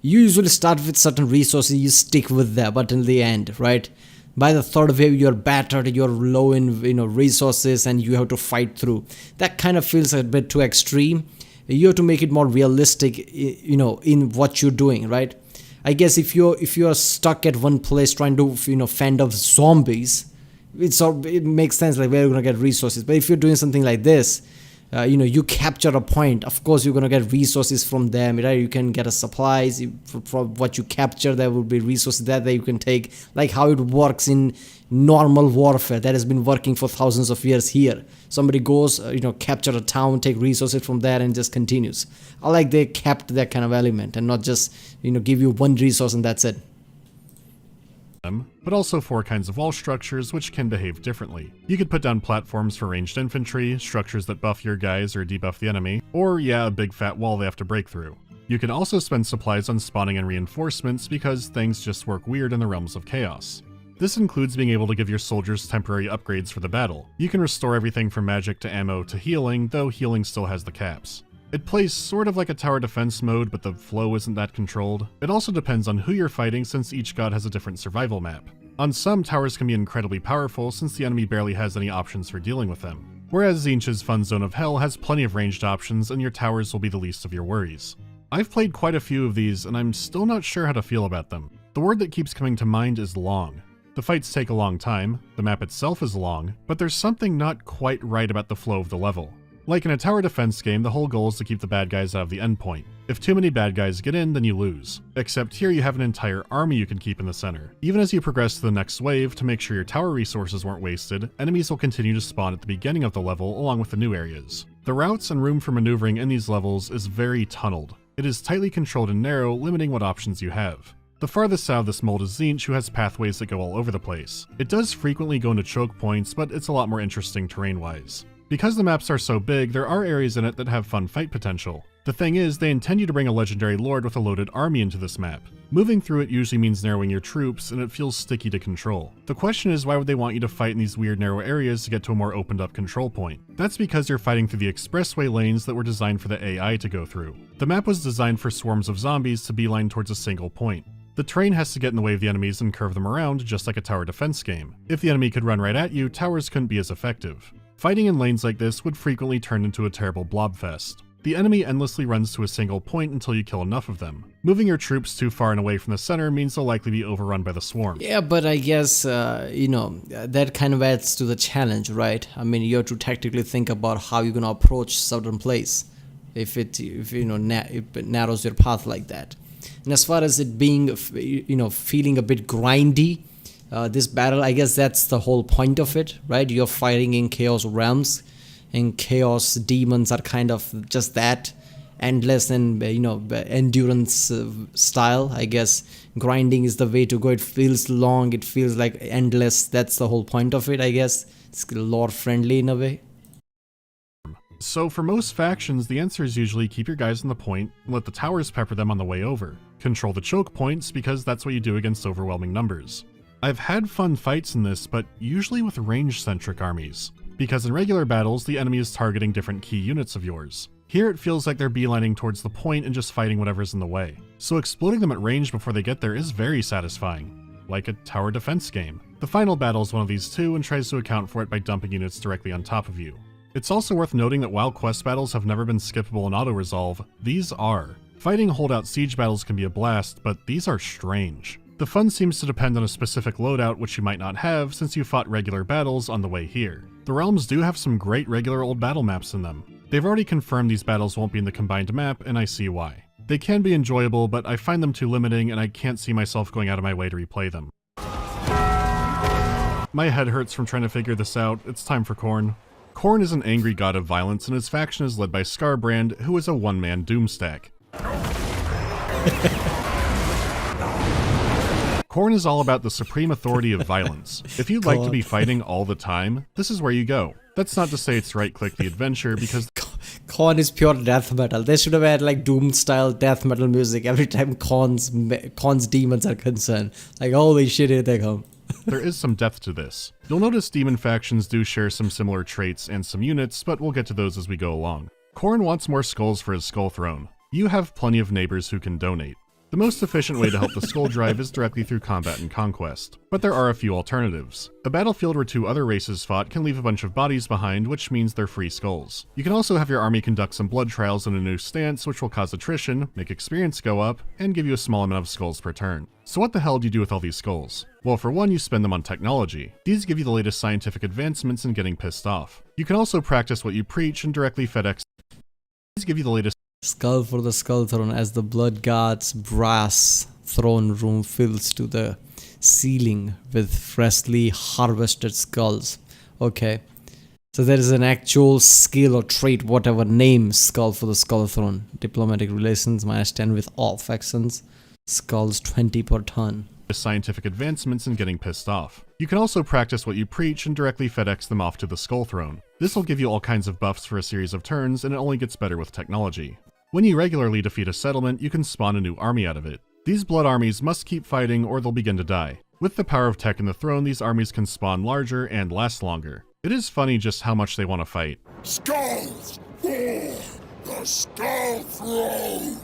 [SPEAKER 1] You usually start with certain resources, you stick with that, but in the end, right? By the third wave, you're battered, you're low in resources, and you have to fight through. That kind of feels a bit too extreme. You have to make it more realistic, in what you're doing, right? I guess if you're stuck at one place trying to fend off zombies, it makes sense, like where you're gonna get resources. But if you're doing something like this, you capture a point, of course you're gonna get resources from them, right? You can get a supplies from what you capture. There will be resources that you can take, like how it works in normal warfare that has been working for thousands of years here. Somebody goes, capture a town, take resources from there, and just continues. I like they kept that kind of element and not just give you one resource and that's it.
[SPEAKER 3] But also 4 kinds of wall structures which can behave differently. You could put down platforms for ranged infantry, structures that buff your guys or debuff the enemy, or a big fat wall they have to break through. You can also spend supplies on spawning and reinforcements because things just work weird in the realms of chaos. This includes being able to give your soldiers temporary upgrades for the battle. You can restore everything from magic to ammo to healing, though healing still has the caps. It plays sort of like a tower defense mode, but the flow isn't that controlled. It also depends on who you're fighting since each god has a different survival map. On some, towers can be incredibly powerful since the enemy barely has any options for dealing with them. Whereas Tzeentch's Fun Zone of Hell has plenty of ranged options and your towers will be the least of your worries. I've played quite a few of these and I'm still not sure how to feel about them. The word that keeps coming to mind is long. The fights take a long time, the map itself is long, but there's something not quite right about the flow of the level. Like in a tower defense game, the whole goal is to keep the bad guys out of the endpoint. If too many bad guys get in, then you lose. Except here you have an entire army you can keep in the center. Even as you progress to the next wave, to make sure your tower resources weren't wasted, enemies will continue to spawn at the beginning of the level along with the new areas. The routes and room for maneuvering in these levels is very tunneled. It is tightly controlled and narrow, limiting what options you have. The farthest out of this mold is Tzeentch, who has pathways that go all over the place. It does frequently go into choke points, but it's a lot more interesting terrain-wise. Because the maps are so big, there are areas in it that have fun fight potential. The thing is, they intend you to bring a legendary lord with a loaded army into this map. Moving through it usually means narrowing your troops, and it feels sticky to control. The question is, why would they want you to fight in these weird narrow areas to get to a more opened up control point? That's because you're fighting through the expressway lanes that were designed for the AI to go through. The map was designed for swarms of zombies to beeline towards a single point. The terrain has to get in the way of the enemies and curve them around, just like a tower defense game. If the enemy could run right at you, towers couldn't be as effective. Fighting in lanes like this would frequently turn into a terrible blobfest. The enemy endlessly runs to a single point until you kill enough of them. Moving your troops too far and away from the center means they'll likely be overrun by the swarm.
[SPEAKER 1] Yeah, but I guess, that kind of adds to the challenge, right? I mean, you have to tactically think about how you're going to approach certain place if it narrows your path like that. And as far as it being, feeling a bit grindy, this battle, I guess that's the whole point of it, right? You're fighting in chaos realms, and chaos demons are kind of just that, endless and endurance style. I guess grinding is the way to go. It feels long, it feels like endless. That's the whole point of it, I guess. It's lore friendly in a way.
[SPEAKER 3] So for most factions, the answer is usually keep your guys on the point and let the towers pepper them on the way over. Control the choke points because that's what you do against overwhelming numbers. I've had fun fights in this, but usually with range-centric armies, because in regular battles, the enemy is targeting different key units of yours. Here it feels like they're beelining towards the point and just fighting whatever's in the way. So exploding them at range before they get there is very satisfying, like a tower defense game. The final battle is one of these too and tries to account for it by dumping units directly on top of you. It's also worth noting that while quest battles have never been skippable in auto-resolve, these are. Fighting holdout siege battles can be a blast, but these are strange. The fun seems to depend on a specific loadout which you might not have since you fought regular battles on the way here. The realms do have some great regular old battle maps in them. They've already confirmed these battles won't be in the combined map, and I see why. They can be enjoyable, but I find them too limiting and I can't see myself going out of my way to replay them. My head hurts from trying to figure this out. It's time for Khorne. Khorne is an angry god of violence and his faction is led by Skarbrand, who is a one-man doomstack. Khorne is all about the supreme authority of violence. If you'd like to be fighting all the time, this is where you go. That's not to say it's right-click the adventure, because
[SPEAKER 1] Khorne is pure death metal. They should have had like Doom style death metal music every time Khorne's demons are concerned. Like, holy shit, here they come.
[SPEAKER 3] There is some depth to this. You'll notice demon factions do share some similar traits and some units, but we'll get to those as we go along. Khorne wants more skulls for his skull throne. You have plenty of neighbors who can donate. The most efficient way to help the skull drive is directly through combat and conquest, but there are a few alternatives. A battlefield where two other races fought can leave a bunch of bodies behind, which means they're free skulls. You can also have your army conduct some blood trials in a new stance, which will cause attrition, make experience go up, and give you a small amount of skulls per turn. So what the hell do you do with all these skulls? Well, for one, you spend them on technology. These give you the latest scientific advancements in getting pissed off. You can also practice what you preach and directly FedEx. These give you the latest
[SPEAKER 1] Skull for the skull throne as the blood god's brass throne room fills to the ceiling with freshly harvested skulls. Okay. So there is an actual skill or trait, whatever name, skull for the skull throne. Diplomatic relations -10 with all factions. Skulls 20 per ton.
[SPEAKER 3] scientific advancements in getting pissed off. You can also practice what you preach and directly FedEx them off to the Skull Throne. This will give you all kinds of buffs for a series of turns, and it only gets better with technology. When you regularly defeat a settlement, you can spawn a new army out of it. These blood armies must keep fighting or they'll begin to die. With the power of tech in the throne, these armies can spawn larger and last longer. It is funny just how much they want to fight.
[SPEAKER 5] Skulls for the Skull Throne!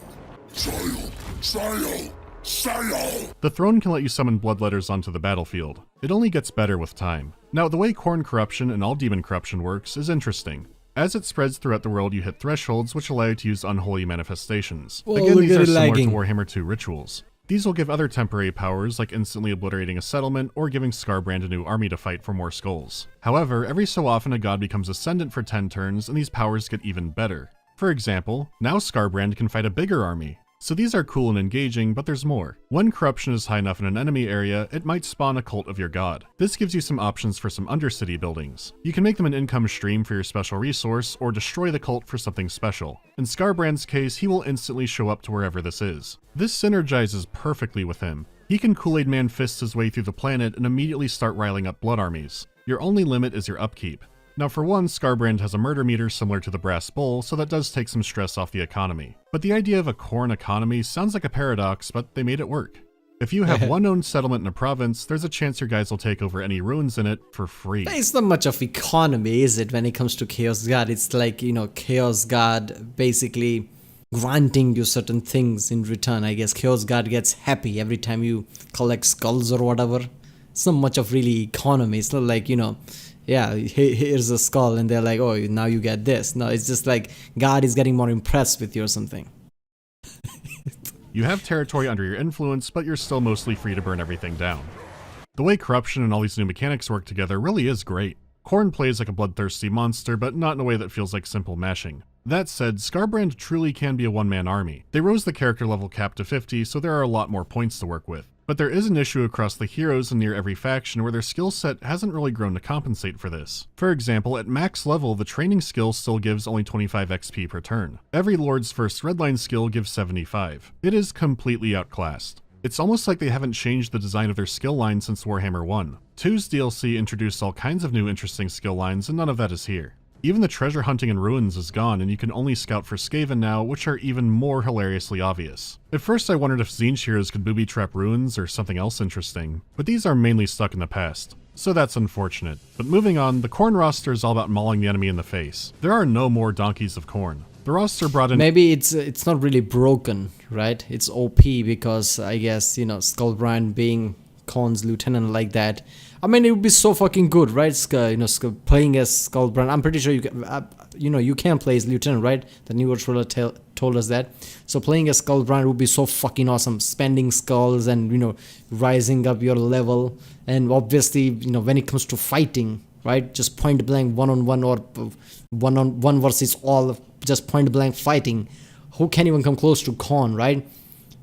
[SPEAKER 5] Sail!
[SPEAKER 3] The throne can let you summon bloodletters onto the battlefield. It only gets better with time. Now, the way Khorne corruption and all demon corruption works is interesting. As it spreads throughout the world, you hit thresholds which allow you to use unholy manifestations.
[SPEAKER 1] Whoa,
[SPEAKER 3] Again, these are similar
[SPEAKER 1] lagging.
[SPEAKER 3] to Warhammer 2 rituals. These will give other temporary powers like instantly obliterating a settlement or giving Skarbrand a new army to fight for more skulls. However, every so often a god becomes ascendant for 10 turns and these powers get even better. For example, now Skarbrand can fight a bigger army. So these are cool and engaging, but there's more. When corruption is high enough in an enemy area, it might spawn a cult of your god. This gives you some options for some undercity buildings. You can make them an income stream for your special resource, or destroy the cult for something special. In Skarbrand's case, he will instantly show up to wherever this is. This synergizes perfectly with him. He can Kool-Aid Man fist his way through the planet and immediately start riling up blood armies. Your only limit is your upkeep. Now for one, Skarbrand has a murder meter similar to the Brass Bull, so that does take some stress off the economy. But the idea of a Khorne economy sounds like a paradox, but they made it work. If you have one owned settlement in a province, there's a chance your guys will take over any ruins in it for free.
[SPEAKER 1] It's not much of economy, is it, when it comes to Chaos God? It's like, you know, Chaos God basically granting you certain things in return. I guess Chaos God gets happy every time you collect skulls or whatever. It's not much of really economy. It's not like, you know, yeah, here's a skull and they're like, oh, now you get this. No, it's just like God is getting more impressed with you or something.
[SPEAKER 3] You have territory under your influence, but you're still mostly free to burn everything down. The way corruption and all these new mechanics work together really is great. Khorne plays like a bloodthirsty monster, but not in a way that feels like simple mashing. That said, Skarbrand truly can be a one-man army. They rose the character level cap to 50, so there are a lot more points to work with. But there is an issue across the heroes in near every faction where their skill set hasn't really grown to compensate for this. For example, at max level, the training skill still gives only 25 XP per turn. Every Lord's first redline skill gives 75. It is completely outclassed. It's almost like they haven't changed the design of their skill line since Warhammer 1. 2's DLC introduced all kinds of new interesting skill lines, and none of that is here. Even the treasure hunting in ruins is gone, and you can only scout for Skaven now, which are even more hilariously obvious. At first I wondered if Tzeentch heroes could booby trap ruins or something else interesting, but these are mainly stuck in the past. So that's unfortunate. But moving on, the Khorne roster is all about mauling the enemy in the face. There are no more donkeys of Khorne. The roster brought in—
[SPEAKER 1] Maybe it's not really broken, right? It's OP because I guess, you know, Skarbrand being Khorne's lieutenant like that. I mean, it would be so fucking good, right? Playing as Skarbrand. I'm pretty sure you can, you can play as lieutenant, right? The newer trailer told us that. So playing as Skarbrand would be so fucking awesome. Spending skulls and, you know, rising up your level. And obviously, you know, when it comes to fighting, right? Just point blank one-on-one or one-on-one versus all, just point blank fighting. Who can even come close to Khorne, right?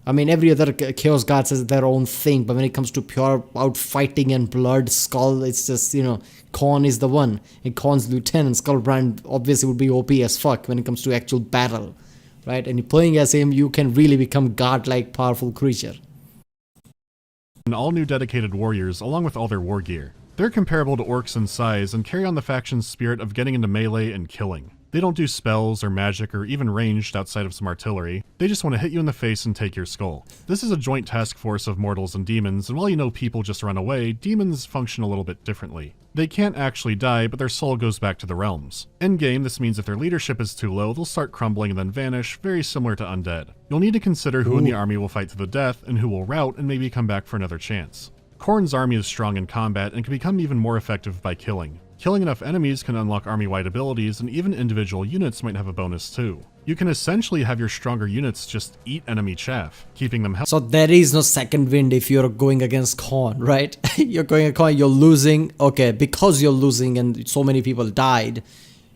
[SPEAKER 1] I mean, every other Chaos God has their own thing, but when it comes to pure out fighting and blood, skull, it's just, you know, Khorne is the one. And Khorne's lieutenant, Skarbrand, obviously would be OP as fuck when it comes to actual battle, right? And playing as him, you can really become god-like powerful creature.
[SPEAKER 3] And all new dedicated warriors, along with all their war gear. They're comparable to orcs in size and carry on the faction's spirit of getting into melee and killing. They don't do spells or magic or even ranged outside of some artillery. They just want to hit you in the face and take your skull. This is a joint task force of mortals and demons, and while you know people just run away, demons function a little bit differently. They can't actually die, but their soul goes back to the realms. In-game, this means if their leadership is too low, they'll start crumbling and then vanish, very similar to undead. You'll need to consider who in the army will fight to the death, and who will rout and maybe come back for another chance. Khorne's army is strong in combat and can become even more effective by killing. Killing enough enemies can unlock army-wide abilities, and even individual units might have a bonus too. You can essentially have your stronger units just eat enemy chaff, keeping them healthy.
[SPEAKER 1] So there is no second wind if you're going against Khorne, right? You're going against Khorne, you're losing. Okay, because you're losing and so many people died,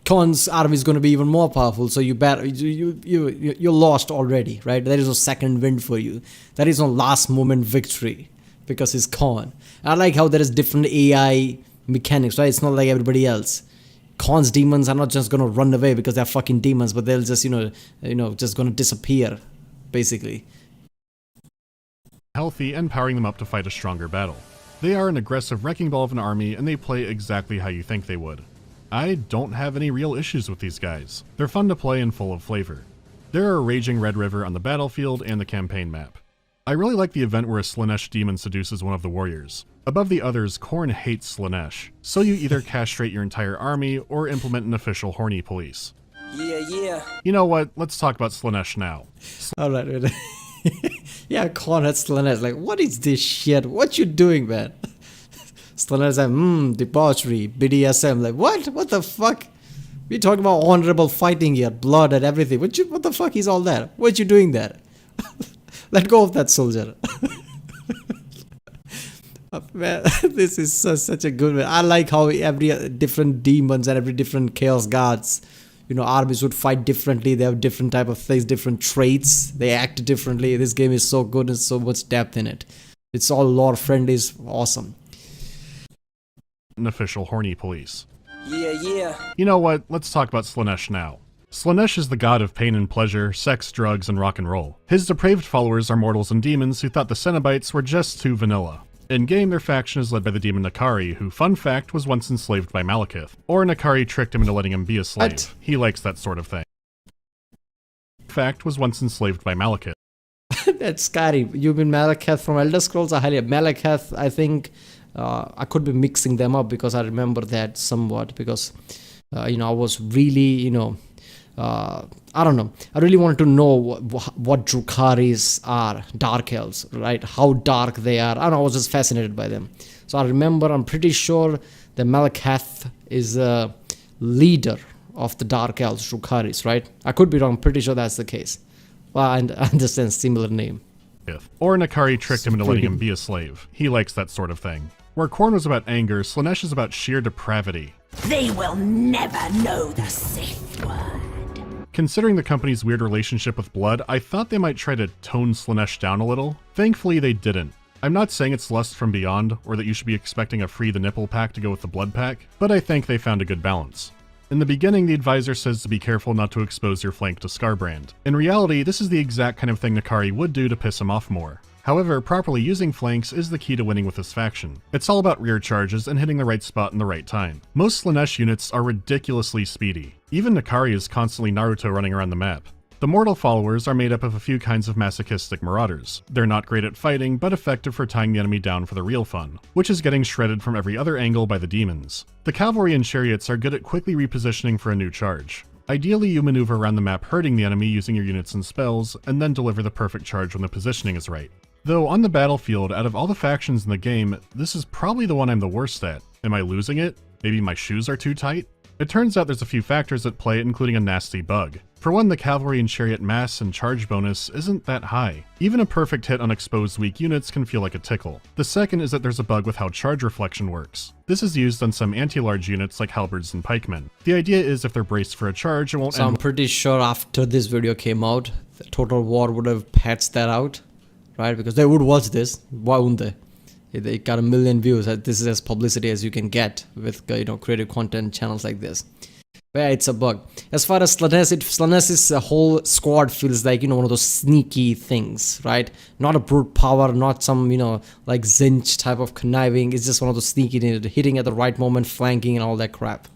[SPEAKER 1] Khorne's army is going to be even more powerful. So you're lost already, right? There is no second wind for you. There is no last moment victory because it's Khorne. I like how there is different AI mechanics, right? It's not like everybody else. Khorne's demons are not just gonna run away because they're fucking demons, but they'll just, just gonna disappear, basically.
[SPEAKER 3] Healthy and powering them up to fight a stronger battle. They are an aggressive wrecking ball of an army, and they play exactly how you think they would. I don't have any real issues with these guys. They're fun to play and full of flavor. There are a raging red river on the battlefield and the campaign map. I really like the event where a Slaanesh demon seduces one of the warriors. Above the others, Khorne hates Slaanesh, so you either castrate your entire army or implement an official horny police.
[SPEAKER 6] Yeah.
[SPEAKER 3] You know what? Let's talk about Slaanesh now.
[SPEAKER 1] Alright, wait. Yeah, Khorne hates Slaanesh. Like, what is this shit? What you doing, man? Slaanesh like, debauchery, BDSM. Like, what? What the fuck? We talking about honorable fighting here, blood and everything. What the fuck is all that? What you doing there? Let go of that soldier. Man, this is such a good one. I like how every different demons and every different chaos gods, armies would fight differently. They have different type of things, different traits. They act differently. This game is so good and so much depth in it. It's all lore friendly. It's awesome.
[SPEAKER 3] An official horny police.
[SPEAKER 6] Yeah.
[SPEAKER 3] You know what? Let's talk about Slaanesh now. Slaanesh is the god of pain and pleasure, sex, drugs, and rock and roll. His depraved followers are mortals and demons who thought the Cenobites were just too vanilla. In-game, their faction is led by the demon Nakari, who, fun fact, was once enslaved by Malekith. Or Nakari tricked him into letting him be a slave.
[SPEAKER 1] What?
[SPEAKER 3] He likes that sort of thing. Fact was once enslaved by Malekith.
[SPEAKER 1] That's scary. You mean Malekith from Elder Scrolls? Malekith, I think, I could be mixing them up because I remember that somewhat because, I was really, I don't know. I really wanted to know what Drukkaris are, Dark Elves, right? How dark they are. I don't know, I was just fascinated by them. So I'm pretty sure that Malekith is a leader of the Dark Elves, Drukkaris, right? I could be wrong, I'm pretty sure that's the case. Well, I understand similar name.
[SPEAKER 3] Or Nakari tricked him into letting him be a slave. He likes that sort of thing. Where Khorne was about anger, Slaanesh is about sheer depravity.
[SPEAKER 7] They will never know the Sith word.
[SPEAKER 3] Considering the company's weird relationship with blood, I thought they might try to tone Slaanesh down a little. Thankfully, they didn't. I'm not saying it's Lust from Beyond, or that you should be expecting a Free the Nipple pack to go with the blood pack, but I think they found a good balance. In the beginning, the advisor says to be careful not to expose your flank to Scarbrand. In reality, this is the exact kind of thing Nakari would do to piss him off more. However, properly using flanks is the key to winning with this faction. It's all about rear charges and hitting the right spot in the right time. Most Slaanesh units are ridiculously speedy. Even Nakari is constantly Naruto running around the map. The mortal followers are made up of a few kinds of masochistic marauders. They're not great at fighting, but effective for tying the enemy down for the real fun, which is getting shredded from every other angle by the demons. The cavalry and chariots are good at quickly repositioning for a new charge. Ideally, you maneuver around the map hurting the enemy using your units and spells, and then deliver the perfect charge when the positioning is right. Though on the battlefield, out of all the factions in the game, this is probably the one I'm the worst at. Am I losing it? Maybe my shoes are too tight? It turns out there's a few factors at play, including a nasty bug. For one, the cavalry and chariot mass and charge bonus isn't that high. Even a perfect hit on exposed weak units can feel like a tickle. The second is that there's a bug with how charge reflection works. This is used on some anti-large units like halberds and pikemen. The idea is if they're braced for a charge, it won't
[SPEAKER 1] So I'm pretty sure after this video came out, the Total War would have patched that out, right? Because they would watch this. Why wouldn't they? They got 1 million views. This is as publicity as you can get with creative content channels like this. But yeah, it's a bug. As far as Slaanesh's whole squad feels like one of those sneaky things, right? Not a brute power, not some like Zinch type of conniving. It's just one of those sneaky, hitting at the right moment, flanking and all that crap.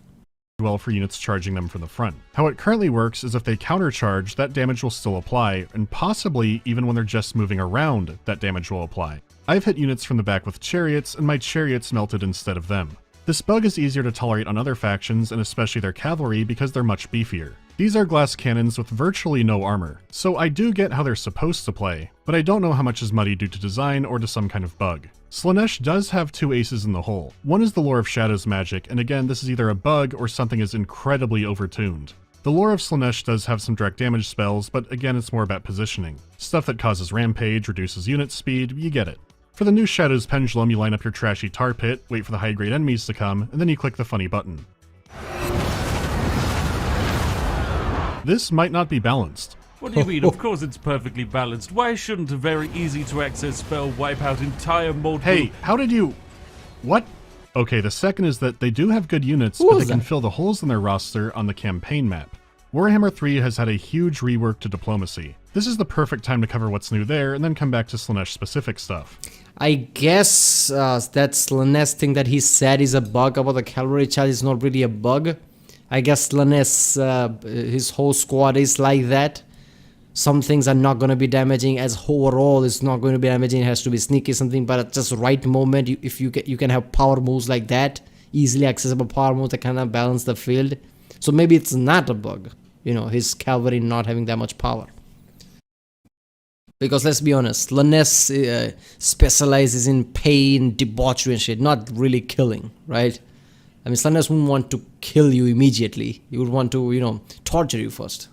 [SPEAKER 3] well for units charging them from the front. How it currently works is if they countercharge, that damage will still apply, and possibly even when they're just moving around, that damage will apply. I've hit units from the back with chariots, and my chariots melted instead of them. This bug is easier to tolerate on other factions, and especially their cavalry, because they're much beefier. These are glass cannons with virtually no armor, so I do get how they're supposed to play, but I don't know how much is muddy due to design or to some kind of bug. Slaanesh does have 2 aces in the hole. One is the Lore of Shadows magic, and again, this is either a bug or something is incredibly overtuned. The Lore of Slaanesh does have some direct damage spells, but again, it's more about positioning. Stuff that causes rampage, reduces unit speed, you get it. For the new Shadows Pendulum, you line up your trashy tar pit, wait for the high-grade enemies to come, and then you click the funny button. This might not be balanced.
[SPEAKER 9] What do you mean? Of course it's perfectly balanced. Why shouldn't a very easy to access spell wipe out entire multiple...
[SPEAKER 3] Hey, how did you... What? Okay, the second is that they do have good units, but they can fill the holes in their roster on the campaign map. Warhammer 3 has had a huge rework to diplomacy. This is the perfect time to cover what's new there, and then come back to Slaanesh-specific stuff.
[SPEAKER 1] I guess that Slaanesh thing that he said is a bug about the cavalry charge is not really a bug. I guess Slaanesh, his whole squad is like that. Some things are not going to be damaging, as overall it's not going to be damaging, it has to be sneaky something, but at just right moment, if you can have power moves like that, easily accessible power moves that kind of balance the field. So maybe it's not a bug, you know, his cavalry not having that much power. Because let's be honest, Slaanesh specializes in pain, debauchery and shit, not really killing, right? I mean, Slaanesh wouldn't want to kill you immediately. He would want to, you know, torture you first.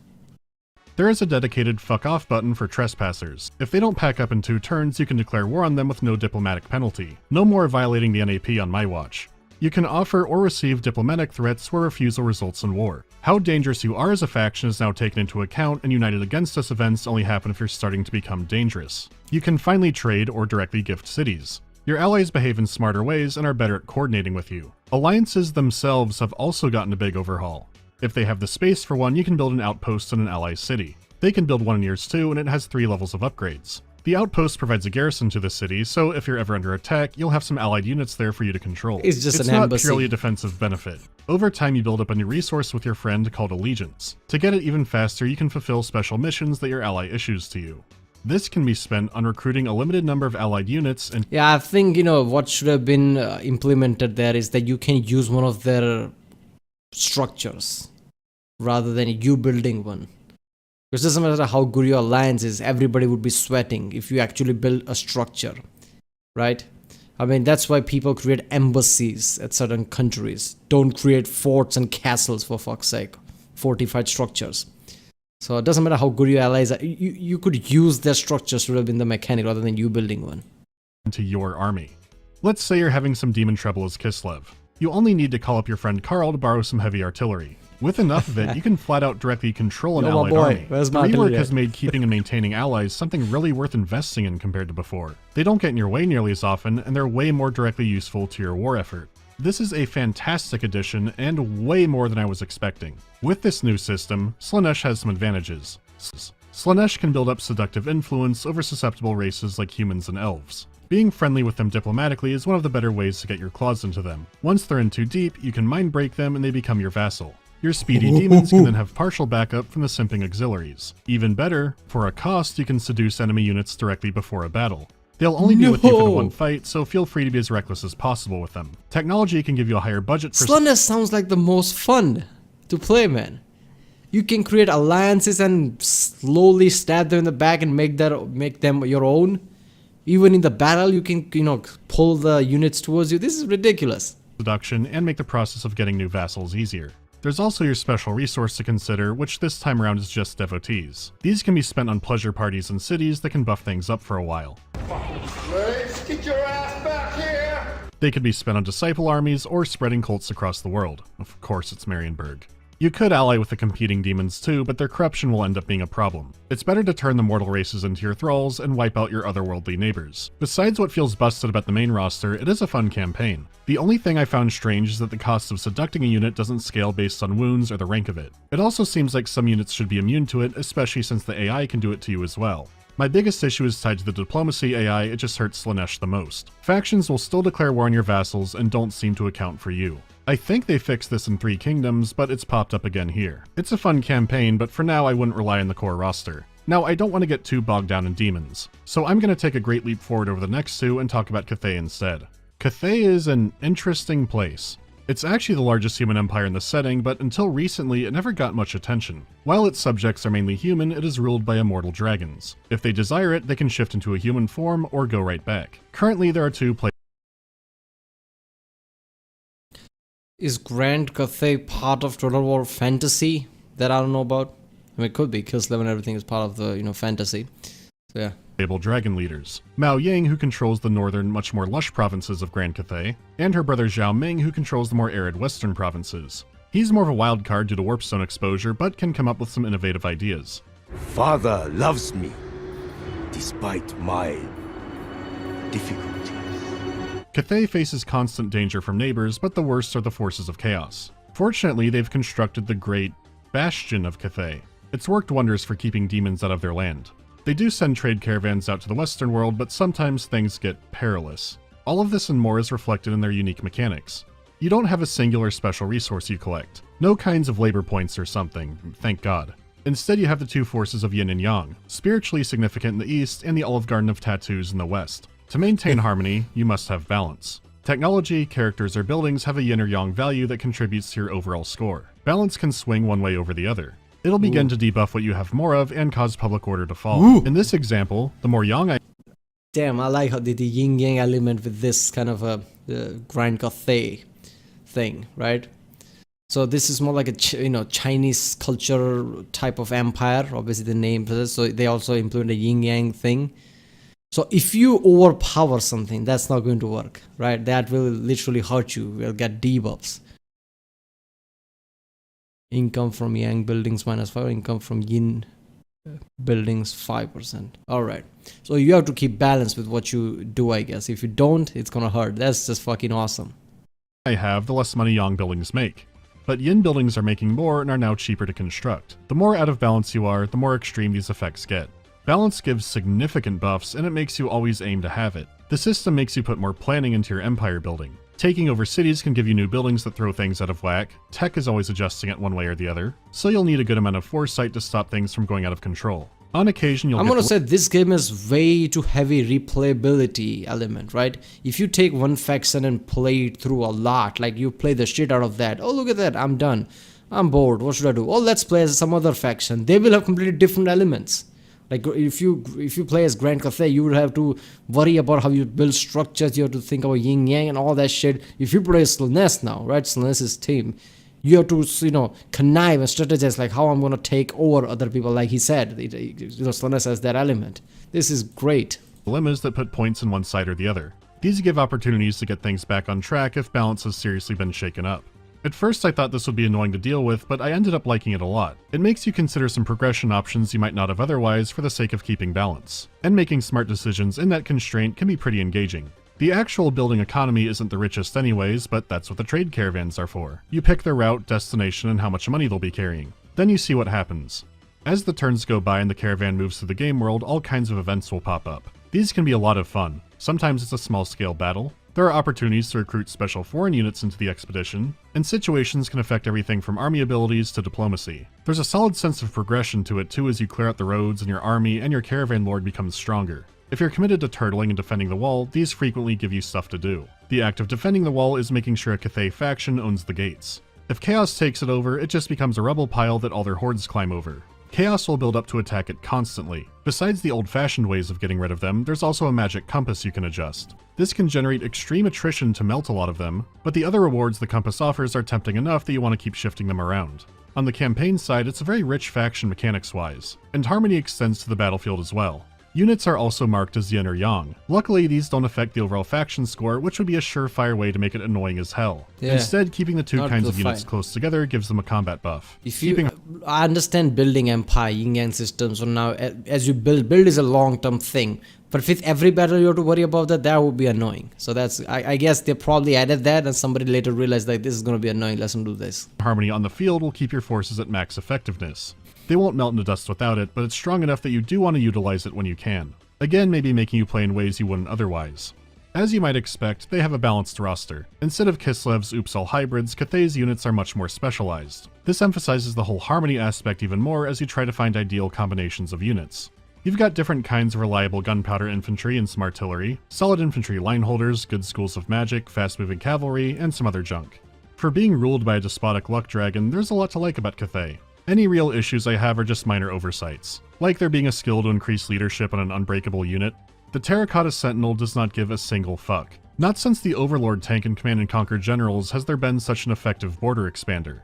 [SPEAKER 3] There is a dedicated fuck off button for trespassers. If they don't pack up in 2 turns, you can declare war on them with no diplomatic penalty. No more violating the NAP on my watch. You can offer or receive diplomatic threats where refusal results in war. How dangerous you are as a faction is now taken into account, and United Against Us events only happen if you're starting to become dangerous. You can finally trade or directly gift cities. Your allies behave in smarter ways and are better at coordinating with you. Alliances themselves have also gotten a big overhaul. If they have the space for one, you can build an outpost in an ally's city. They can build one in yours too, and it has 3 levels of upgrades. The outpost provides a garrison to the city, so if you're ever under attack, you'll have some allied units there for you to control.
[SPEAKER 1] It's just an
[SPEAKER 3] not
[SPEAKER 1] embassy.
[SPEAKER 3] Purely a defensive benefit. Over time, you build up a new resource with your friend called Allegiance. To get it even faster, you can fulfill special missions that your ally issues to you. This can be spent on recruiting a limited number of allied units and...
[SPEAKER 1] Yeah, I think, you know, what should have been implemented there is that you can use one of their structures rather than you building one. Because it doesn't matter how good your alliance is, everybody would be sweating if you actually build a structure, right? I mean, that's why people create embassies at certain countries. Don't create forts and castles, for fuck's sake. Fortified structures. So it doesn't matter how good your allies are. You could use their structures to have been the mechanic rather than you building one.
[SPEAKER 3] ...to your army. Let's say you're having some demon trouble as Kislev. You only need to call up your friend Karl to borrow some heavy artillery. With enough of it, you can flat out directly control an allied army. The rework has made keeping and maintaining allies something really worth investing in compared to before. They don't get in your way nearly as often, and they're way more directly useful to your war effort. This is a fantastic addition, and way more than I was expecting. With this new system, Slaanesh has some advantages. Slaanesh can build up seductive influence over susceptible races like humans and elves. Being friendly with them diplomatically is one of the better ways to get your claws into them. Once they're in too deep, you can mind break them and they become your vassal. Your speedy demons can then have partial backup from the simping auxiliaries. Even better, for a cost, you can seduce enemy units directly before a battle. They'll only be with you for the one fight, so feel free to be as reckless as possible with them. Technology can give you a higher budget for...
[SPEAKER 1] Slaanesh sounds like the most fun to play, man. You can create alliances and slowly stab them in the back and make them your own. Even in the battle, you can, you know, pull the units towards you. This is ridiculous.
[SPEAKER 3] ...seduction and make the process of getting new vassals easier. There's also your special resource to consider, which this time around is just devotees. These can be spent on pleasure parties in cities that can buff things up for a while.
[SPEAKER 2] Let's get your ass back here!
[SPEAKER 3] They could be spent on disciple armies or spreading cults across the world. Of course, it's Marienburg. You could ally with the competing demons too, but their corruption will end up being a problem. It's better to turn the mortal races into your thralls and wipe out your otherworldly neighbors. Besides what feels busted about the main roster, it is a fun campaign. The only thing I found strange is that the cost of seducting a unit doesn't scale based on wounds or the rank of it. It also seems like some units should be immune to it, especially since the AI can do it to you as well. My biggest issue is tied to the diplomacy AI, it just hurts Slaanesh the most. Factions will still declare war on your vassals and don't seem to account for you. I think they fixed this in 3 Kingdoms, but it's popped up again here. It's a fun campaign, but for now I wouldn't rely on the core roster. Now, I don't want to get too bogged down in demons, so I'm going to take a great leap forward over the next 2 and talk about Cathay instead. Cathay is an interesting place. It's actually the largest human empire in the setting, but until recently it never got much attention. While its subjects are mainly human, it is ruled by immortal dragons. If they desire it, they can shift into a human form or go right back. Currently, there are 2 places.
[SPEAKER 1] Is Grand Cathay part of Total War Fantasy that I don't know about? I mean, it could be. Kislev and everything is part of the, fantasy. So yeah.
[SPEAKER 3] Dragon leaders. Mao Yang, who controls the northern, much more lush provinces of Grand Cathay, and her brother Zhao Ming, who controls the more arid western provinces. He's more of a wild card due to warpstone exposure, but can come up with some innovative ideas.
[SPEAKER 5] Father loves me, despite my difficulties.
[SPEAKER 3] Cathay faces constant danger from neighbors, but the worst are the forces of chaos. Fortunately, they've constructed the great Bastion of Cathay. It's worked wonders for keeping demons out of their land. They do send trade caravans out to the western world, but sometimes things get perilous. All of this and more is reflected in their unique mechanics. You don't have a singular special resource you collect. No kinds of labor points or something, thank God. Instead, you have the 2 forces of yin and yang, spiritually significant in the east and the Olive Garden of Tattoos in the west. To maintain harmony, you must have balance. Technology, characters, or buildings have a yin or yang value that contributes to your overall score. Balance can swing one way over the other. It'll begin to debuff what you have more of and cause public order to fall. In this example, the more yang
[SPEAKER 1] Damn, I like how the yin-yang element with this kind of a Grand Cathay thing, right? So this is more like a Chinese culture type of empire. Obviously the name, so they also implement a yin-yang thing. So if you overpower something, that's not going to work, right? That will literally hurt you. You'll get debuffs. Income from yang buildings -5, income from yin buildings 5%. Alright, so you have to keep balance with what you do, I guess. If you don't, it's gonna hurt. That's just fucking awesome.
[SPEAKER 3] I have, the less money yang buildings make. But yin buildings are making more and are now cheaper to construct. The more out of balance you are, the more extreme these effects get. Balance gives significant buffs, and it makes you always aim to have it. The system makes you put more planning into your empire building. Taking over cities can give you new buildings that throw things out of whack. Tech is always adjusting it one way or the other, so you'll need a good amount of foresight to stop things from going out of control. On occasion, I'm gonna say this game is way too heavy replayability element, right? If you take one faction and play it through a lot, like you play the shit out of that, oh look at that, I'm done, I'm bored, what should I do? Oh, let's play as some other faction. They will have completely different elements. Like if you play as Grand Cathay, you will have to worry about how you build structures, you have to think about yin yang and all that shit. If you play Slaanesh now, right, Slaanesh's team, you have to, connive and strategize like how I'm gonna take over other people, like he said. Slaanesh has that element. This is great. Dilemmas that put points on one side or the other. These give opportunities to get things back on track if balance has seriously been shaken up. At first I thought this would be annoying to deal with, but I ended up liking it a lot. It makes you consider some progression options you might not have otherwise for the sake of keeping balance. And making smart decisions in that constraint can be pretty engaging. The actual building economy isn't the richest anyways, but that's what the trade caravans are for. You pick their route, destination, and how much money they'll be carrying. Then you see what happens. As the turns go by and the caravan moves through the game world, all kinds of events will pop up. These can be a lot of fun. Sometimes it's a small-scale battle. There are opportunities to recruit special foreign units into the expedition, and situations can affect everything from army abilities to diplomacy. There's a solid sense of progression to it too as you clear out the roads and your army and your caravan lord becomes stronger. If you're committed to turtling and defending the wall, these frequently give you stuff to do. The act of defending the wall is making sure a Cathay faction owns the gates. If Chaos takes it over, it just becomes a rubble pile that all their hordes climb over. Chaos will build up to attack it constantly. Besides the old-fashioned ways of getting rid of them, there's also a magic compass you can adjust. This can generate extreme attrition to melt a lot of them, but the other rewards the compass offers are tempting enough that you want to keep shifting them around. On the campaign side, it's a very rich faction mechanics-wise, and harmony extends to the battlefield as well. Units are also marked as yin or yang. Luckily, these don't affect the overall faction score, which would be a surefire way to make it annoying as hell. Yeah. Instead, keeping the two kinds of units close together gives them a combat buff.
[SPEAKER 1] I understand building empire, yin-yang systems, so now as you build is a long-term thing. But with every battle you have to worry about that would be annoying. So that's, I guess they probably added that and somebody later realized like this is going to be annoying, let's not do this.
[SPEAKER 3] Harmony on the field will keep your forces at max effectiveness. They won't melt into dust without it, but it's strong enough that you do want to utilize it when you can. Again, maybe making you play in ways you wouldn't otherwise. As you might expect, they have a balanced roster. Instead of Kislev's Oops All hybrids, Cathay's units are much more specialized. This emphasizes the whole harmony aspect even more as you try to find ideal combinations of units. You've got different kinds of reliable gunpowder infantry and some artillery, solid infantry line holders, good schools of magic, fast-moving cavalry, and some other junk. For being ruled by a despotic luck dragon, there's a lot to like about Cathay. Any real issues I have are just minor oversights, like there being a skill to increase leadership on an unbreakable unit. The Terracotta Sentinel does not give a single fuck. Not since the Overlord tank in Command & Conquer Generals has there been such an effective border expander.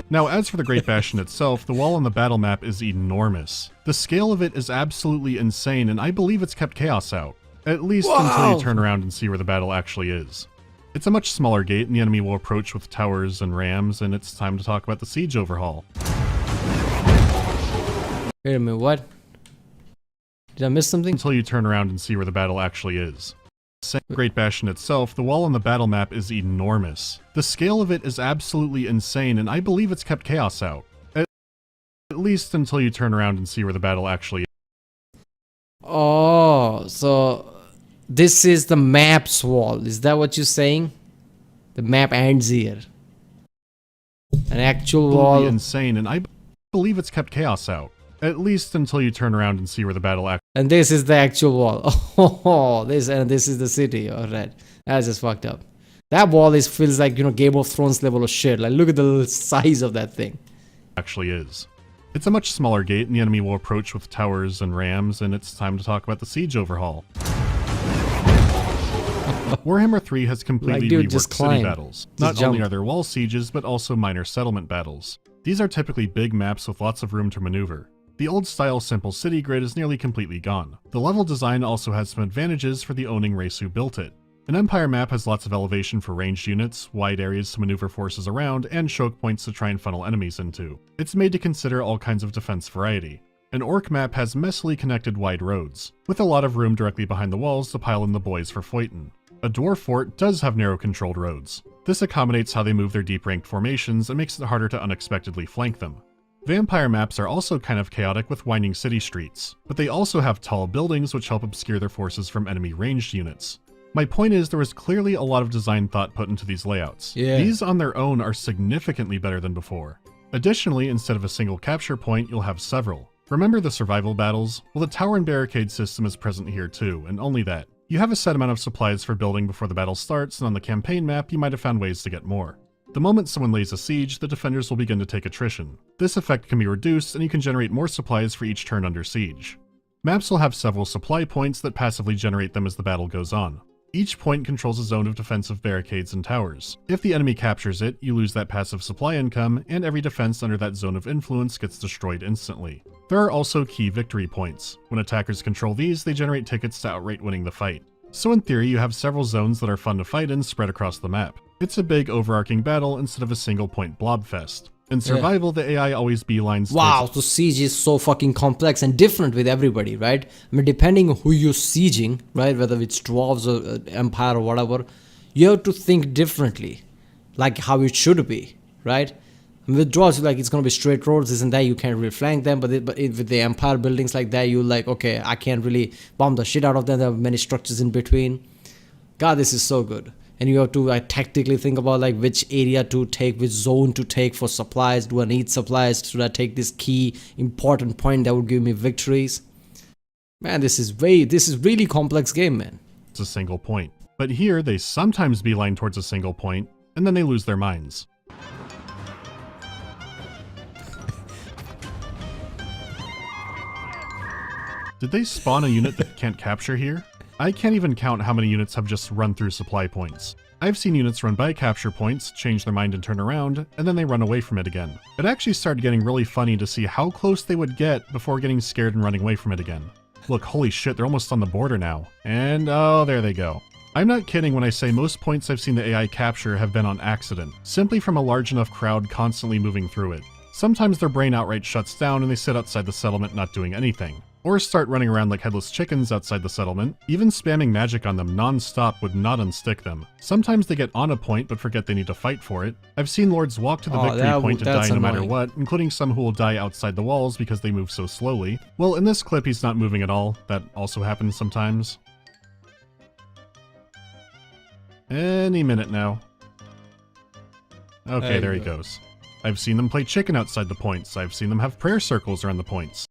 [SPEAKER 3] Now, as for the Great Bastion itself, the wall on the battle map is enormous. The scale of it is absolutely insane, and I believe it's kept chaos out. At least until you turn around and see where the battle actually is. It's a much smaller gate, and the enemy will approach with towers and rams, and it's time to talk about the siege overhaul.
[SPEAKER 1] Wait a minute, what? Did I miss something?
[SPEAKER 3] Until you turn around and see where the battle actually is. Great Bastion itself, the wall on the battle map is enormous. The scale of it is absolutely insane, and I believe it's kept chaos out. At least until you turn around and see where the battle actually is.
[SPEAKER 1] Oh, so this is the map's wall. Is that what you're saying? The map ends here. An actual wall.
[SPEAKER 3] Insane, and I believe it's kept chaos out. At least until you turn around and see where the battle actually.
[SPEAKER 1] And this is the actual wall. Oh, this is the city. Alright. That's just fucked up. That wall feels like, Game of Thrones level of shit. Like, look at the size of that thing.
[SPEAKER 3] Actually is. It's a much smaller gate, and the enemy will approach with towers and rams, and it's time to talk about the siege overhaul. Warhammer 3 has completely reworked city battles. Not only are there wall sieges, but also minor settlement battles. These are typically big maps with lots of room to maneuver. The old-style simple city grid is nearly completely gone. The level design also has some advantages for the owning race who built it. An Empire map has lots of elevation for ranged units, wide areas to maneuver forces around, and choke points to try and funnel enemies into. It's made to consider all kinds of defense variety. An Orc map has messily connected wide roads, with a lot of room directly behind the walls to pile in the boys for Foyton. A Dwarf fort does have narrow controlled roads. This accommodates how they move their deep ranked formations and makes it harder to unexpectedly flank them. Vampire maps are also kind of chaotic with winding city streets, but they also have tall buildings which help obscure their forces from enemy ranged units. My point is there was clearly a lot of design thought put into these layouts.
[SPEAKER 1] Yeah.
[SPEAKER 3] These on their own are significantly better than before. Additionally, instead of a single capture point, you'll have several. Remember the survival battles? Well, the tower and barricade system is present here too, and only that. You have a set amount of supplies for building before the battle starts, and on the campaign map you might have found ways to get more. The moment someone lays a siege, the defenders will begin to take attrition. This effect can be reduced, and you can generate more supplies for each turn under siege. Maps will have several supply points that passively generate them as the battle goes on. Each point controls a zone of defensive barricades and towers. If the enemy captures it, you lose that passive supply income, and every defense under that zone of influence gets destroyed instantly. There are also key victory points. When attackers control these, they generate tickets to outright winning the fight. So in theory, you have several zones that are fun to fight in spread across the map. It's a big overarching battle instead of a single point blobfest. In survival, the AI always beelines.
[SPEAKER 1] Wow, so siege is so fucking complex and different with everybody, right? I mean, depending on who you're sieging, right? Whether it's dwarves or empire or whatever, you have to think differently, like how it should be, right? I mean, with dwarves, like it's gonna be straight roads, isn't that? You can't really flank them, but with the empire buildings like that, you're like, okay, I can't really bomb the shit out of them. There are many structures in between. God, this is so good. And you have to tactically think about like which area to take, which zone to take for supplies. Do I need supplies? Should I take this key important point that would give me victories? Man, this is really complex game, man.
[SPEAKER 3] It's a single point. But here, they sometimes beeline towards a single point, and then they lose their minds. Did they spawn a unit that can't capture here? I can't even count how many units have just run through supply points. I've seen units run by capture points, change their mind and turn around, and then they run away from it again. It actually started getting really funny to see how close they would get before getting scared and running away from it again. Look, holy shit, they're almost on the border now. And oh, there they go. I'm not kidding when I say most points I've seen the AI capture have been on accident, simply from a large enough crowd constantly moving through it. Sometimes their brain outright shuts down and they sit outside the settlement not doing anything. or start running around like headless chickens outside the settlement. Even spamming magic on them non-stop would not unstick them. Sometimes they get on a point but forget they need to fight for it. I've seen lords walk to the victory point to die no matter what, including some who will die outside the walls because they move so slowly. Well, in this clip he's not moving at all. That also happens sometimes. Any minute now. Okay, there he goes. I've seen them play chicken outside the points. I've seen them have prayer circles around the points.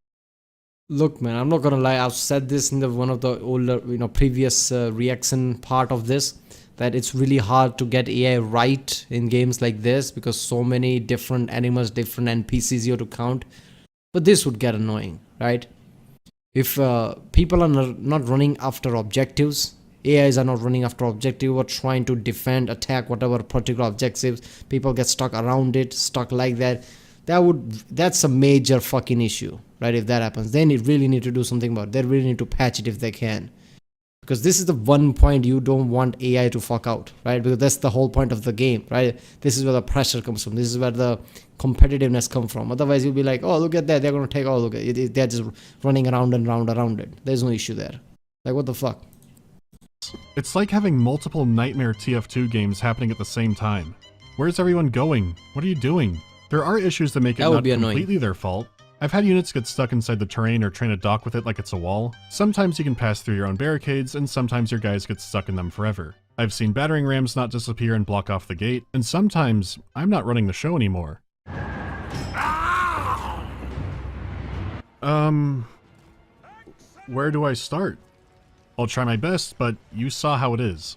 [SPEAKER 1] Look, man, I'm not gonna lie. I've said this in one of the older, previous reaction part of this, that it's really hard to get AI right in games like this because so many different animals, different NPCs you have to count. But this would get annoying, right? If people are not running after objectives, AIs are not running after objective or trying to defend, attack, whatever particular objectives, people get stuck around it, stuck like that. That's a major fucking issue, right? If that happens, then you really need to do something about it. They really need to patch it if they can. Because this is the one point you don't want AI to fuck out, right? Because that's the whole point of the game, right? This is where the pressure comes from. This is where the competitiveness comes from. Otherwise, you'll be like, oh, look at that. They're going to take, oh, look at it. They're just running around and around it. There's no issue there. Like, what the fuck?
[SPEAKER 3] It's like having multiple nightmare TF2 games happening at the same time. Where's everyone going? What are you doing? There are issues that make it not completely their fault. I've had units get stuck inside the terrain or trying to dock with it like it's a wall. Sometimes you can pass through your own barricades, and sometimes your guys get stuck in them forever. I've seen battering rams not disappear and block off the gate, and sometimes I'm not running the show anymore. Where do I start? I'll try my best, but you saw how it is.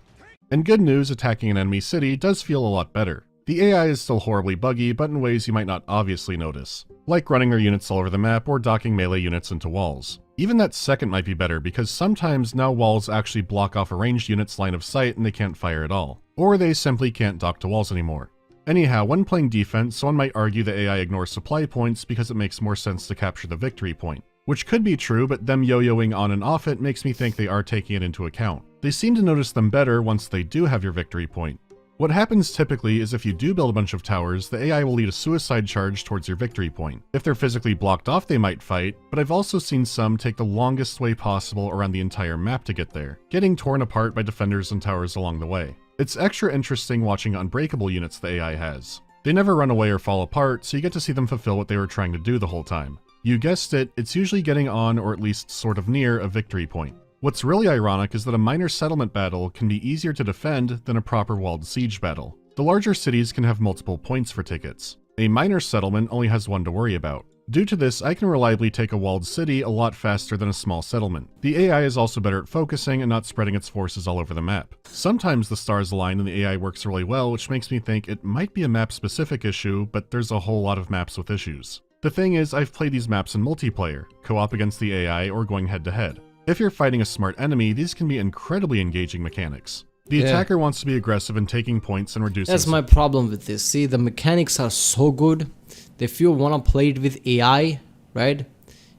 [SPEAKER 3] And good news, attacking an enemy city does feel a lot better. The AI is still horribly buggy, but in ways you might not obviously notice, like running their units all over the map or docking melee units into walls. Even that second might be better, because sometimes now walls actually block off a ranged unit's line of sight and they can't fire at all. Or they simply can't dock to walls anymore. Anyhow, when playing defense, someone might argue the AI ignores supply points because it makes more sense to capture the victory point. Which could be true, but them yo-yoing on and off it makes me think they are taking it into account. They seem to notice them better once they do have your victory point. What happens typically is if you do build a bunch of towers, the AI will lead a suicide charge towards your victory point. If they're physically blocked off, they might fight, but I've also seen some take the longest way possible around the entire map to get there, getting torn apart by defenders and towers along the way. It's extra interesting watching unbreakable units the AI has. They never run away or fall apart, so you get to see them fulfill what they were trying to do the whole time. You guessed it, it's usually getting on or at least sort of near a victory point. What's really ironic is that a minor settlement battle can be easier to defend than a proper walled siege battle. The larger cities can have multiple points for tickets. A minor settlement only has one to worry about. Due to this, I can reliably take a walled city a lot faster than a small settlement. The AI is also better at focusing and not spreading its forces all over the map. Sometimes the stars align and the AI works really well, which makes me think it might be a map-specific issue, but there's a whole lot of maps with issues. The thing is, I've played these maps in multiplayer, co-op against the AI, or going head-to-head. If you're fighting a smart enemy, these can be incredibly engaging mechanics. The attacker wants to be aggressive in taking points and reducing... That's
[SPEAKER 1] my problem with this. See, the mechanics are so good. If you want to play it with AI, right?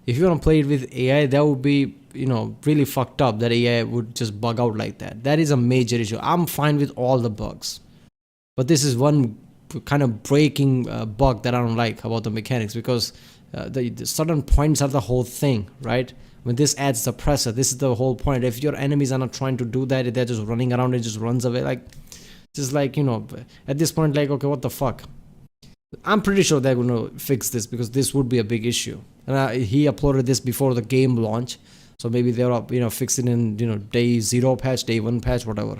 [SPEAKER 1] If you want to play it with AI, that would be, really fucked up that AI would just bug out like that. That is a major issue. I'm fine with all the bugs. But this is one kind of breaking bug that I don't like about the mechanics, because the certain points are the whole thing, right? When this adds the pressure, this is the whole point. If your enemies are not trying to do that, they're just running around and just runs away, at this point, okay, what the fuck? I'm pretty sure they're going to fix this, because this would be a big issue. And he uploaded this before the game launch, so maybe they're fixing in day 0 patch, day 1 patch, whatever.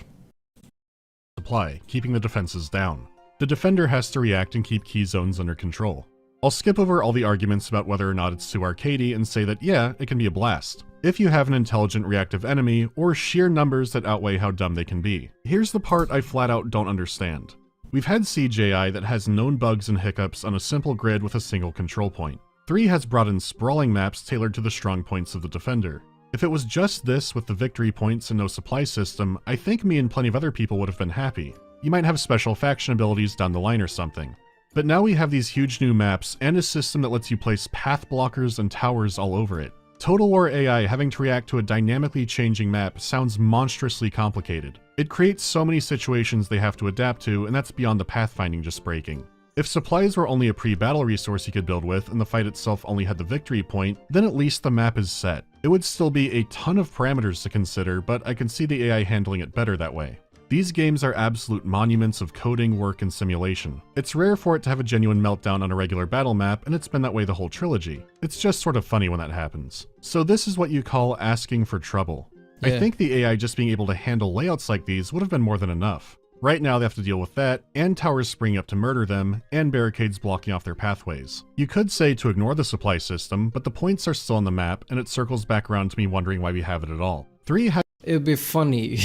[SPEAKER 3] Supply, keeping the defenses down. The defender has to react and keep key zones under control. I'll skip over all the arguments about whether or not it's too arcadey and say that yeah, it can be a blast, if you have an intelligent reactive enemy, or sheer numbers that outweigh how dumb they can be. Here's the part I flat out don't understand. We've had Siege AI that has known bugs and hiccups on a simple grid with a single control point. 3 has brought in sprawling maps tailored to the strong points of the defender. If it was just this with the victory points and no supply system, I think me and plenty of other people would have been happy. You might have special faction abilities down the line or something. But now we have these huge new maps and a system that lets you place path blockers and towers all over it. Total War AI having to react to a dynamically changing map sounds monstrously complicated. It creates so many situations they have to adapt to, and that's beyond the pathfinding just breaking. If supplies were only a pre-battle resource you could build with and the fight itself only had the victory point, then at least the map is set. It would still be a ton of parameters to consider, but I can see the AI handling it better that way. These games are absolute monuments of coding, work, and simulation. It's rare for it to have a genuine meltdown on a regular battle map, and it's been that way the whole trilogy. It's just sort of funny when that happens. So this is what you call asking for trouble.
[SPEAKER 1] Yeah.
[SPEAKER 3] I think the AI just being able to handle layouts like these would have been more than enough. Right now they have to deal with that, and towers springing up to murder them, and barricades blocking off their pathways. You could say to ignore the supply system, but the points are still on the map, and it circles back around to me wondering why we have it at all. 3 has
[SPEAKER 1] It would be funny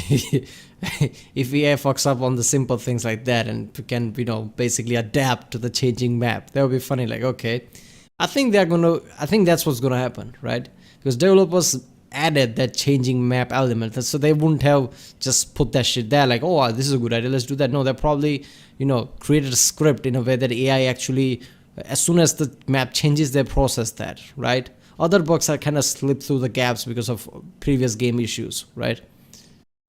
[SPEAKER 1] if AI fucks up on the simple things like that and can, you know, basically adapt to the changing map. That would be funny. Like, okay, I think that's what's gonna happen, right? Because developers added that changing map element, so they wouldn't have just put that shit there like, oh, this is a good idea, let's do that. No, they probably, you know, created a script in a way that AI actually, as soon as the map changes, they process that, right? Other bugs are kind of slip through the gaps because of previous game issues, right?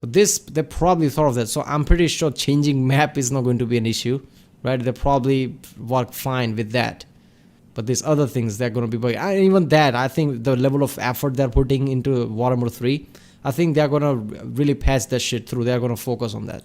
[SPEAKER 1] But this, they probably thought of that, so I'm pretty sure changing map is not going to be an issue, right? They probably work fine with that. But these other things, they're going to be bugging. And even that, I think the level of effort they're putting into Warhammer 3, I think they're going to really patch that shit through. They're going to focus on that.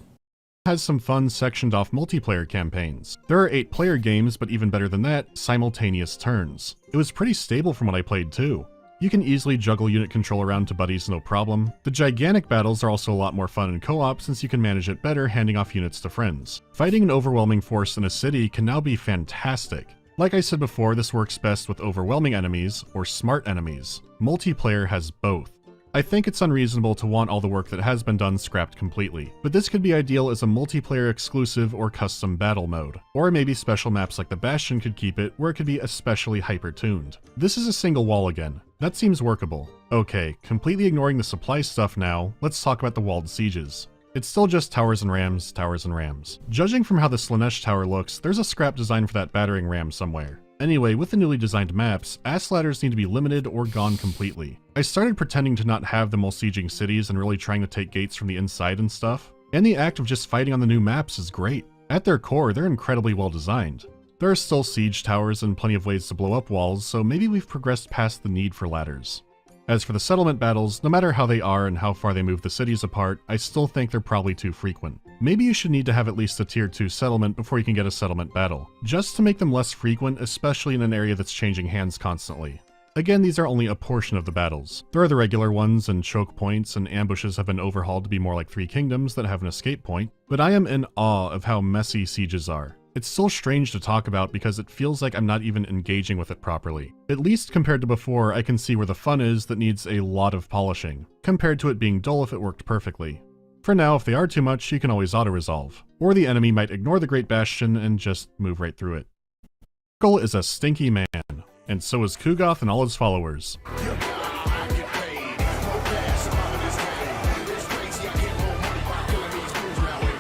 [SPEAKER 3] Has some fun sectioned off multiplayer campaigns. There are 8-player games, but even better than that, simultaneous turns. It was pretty stable from what I played too. You can easily juggle unit control around to buddies no problem. The gigantic battles are also a lot more fun in co-op since you can manage it better handing off units to friends. Fighting an overwhelming force in a city can now be fantastic. Like I said before, this works best with overwhelming enemies, or smart enemies. Multiplayer has both. I think it's unreasonable to want all the work that has been done scrapped completely, but this could be ideal as a multiplayer exclusive or custom battle mode. Or maybe special maps like the Bastion could keep it, where it could be especially hyper-tuned. This is a single wall again. That seems workable. Okay, completely ignoring the supply stuff now, let's talk about the walled sieges. It's still just towers and rams, towers and rams. Judging from how the Slaanesh tower looks, there's a scrap design for that battering ram somewhere. Anyway, with the newly designed maps, ass ladders need to be limited or gone completely. I started pretending to not have them while sieging cities and really trying to take gates from the inside and stuff. And the act of just fighting on the new maps is great. At their core, they're incredibly well designed. There are still siege towers and plenty of ways to blow up walls, so maybe we've progressed past the need for ladders. As for the settlement battles, no matter how they are and how far they move the cities apart, I still think they're probably too frequent. Maybe you should need to have at least a tier 2 settlement before you can get a settlement battle, just to make them less frequent, especially in an area that's changing hands constantly. Again, these are only a portion of the battles. There are the regular ones, and choke points and ambushes have been overhauled to be more like 3 kingdoms that have an escape point, but I am in awe of how messy sieges are. It's so strange to talk about because it feels like I'm not even engaging with it properly. At least compared to before, I can see where the fun is that needs a lot of polishing, compared to it being dull if it worked perfectly. For now, if they are too much, you can always auto-resolve, or the enemy might ignore the Great Bastion and just move right through it. Nergal is a stinky man, and so is Kugoth and all his followers.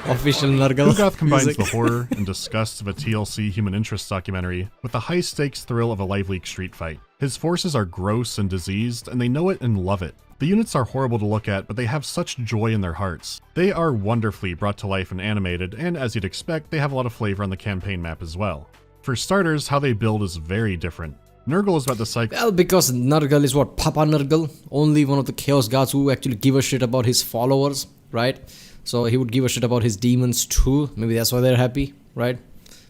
[SPEAKER 1] Official Nergal.
[SPEAKER 3] Kugoth combines
[SPEAKER 1] music.
[SPEAKER 3] the horror and disgust of a TLC human interest documentary with the high-stakes thrill of a lively street fight. His forces are gross and diseased, and they know it and love it. The units are horrible to look at, but they have such joy in their hearts. They are wonderfully brought to life and animated, and as you'd expect, they have a lot of flavor on the campaign map as well. For starters, how they build is very different. Nergal is about the cycle.
[SPEAKER 1] Well, because Nergal is what? Papa Nergal? Only one of the Chaos Gods who actually give a shit about his followers, right? So he would give a shit about his demons too. Maybe that's why they're happy, right?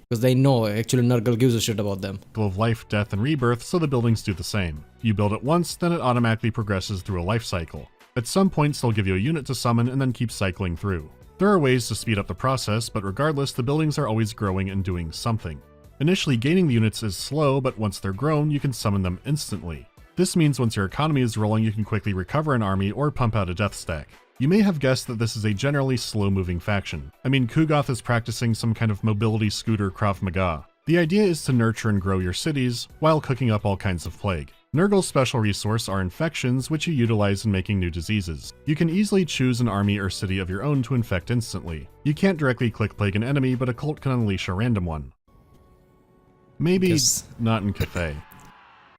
[SPEAKER 1] Because they know actually Nergal gives a shit about them.
[SPEAKER 3] Of life, death, and rebirth, so the buildings do the same. You build it once, then it automatically progresses through a life cycle. At some points, they'll give you a unit to summon and then keep cycling through. There are ways to speed up the process, but regardless, the buildings are always growing and doing something. Initially, gaining the units is slow, but once they're grown, you can summon them instantly. This means once your economy is rolling, you can quickly recover an army or pump out a death stack. You may have guessed that this is a generally slow-moving faction. I mean, Kugoth is practicing some kind of mobility scooter Krav Maga. The idea is to nurture and grow your cities, while cooking up all kinds of plague. Nergal's special resource are infections, which you utilize in making new diseases. You can easily choose an army or city of your own to infect instantly. You can't directly click plague an enemy, but a cult can unleash a random one. Maybe not in Cathay.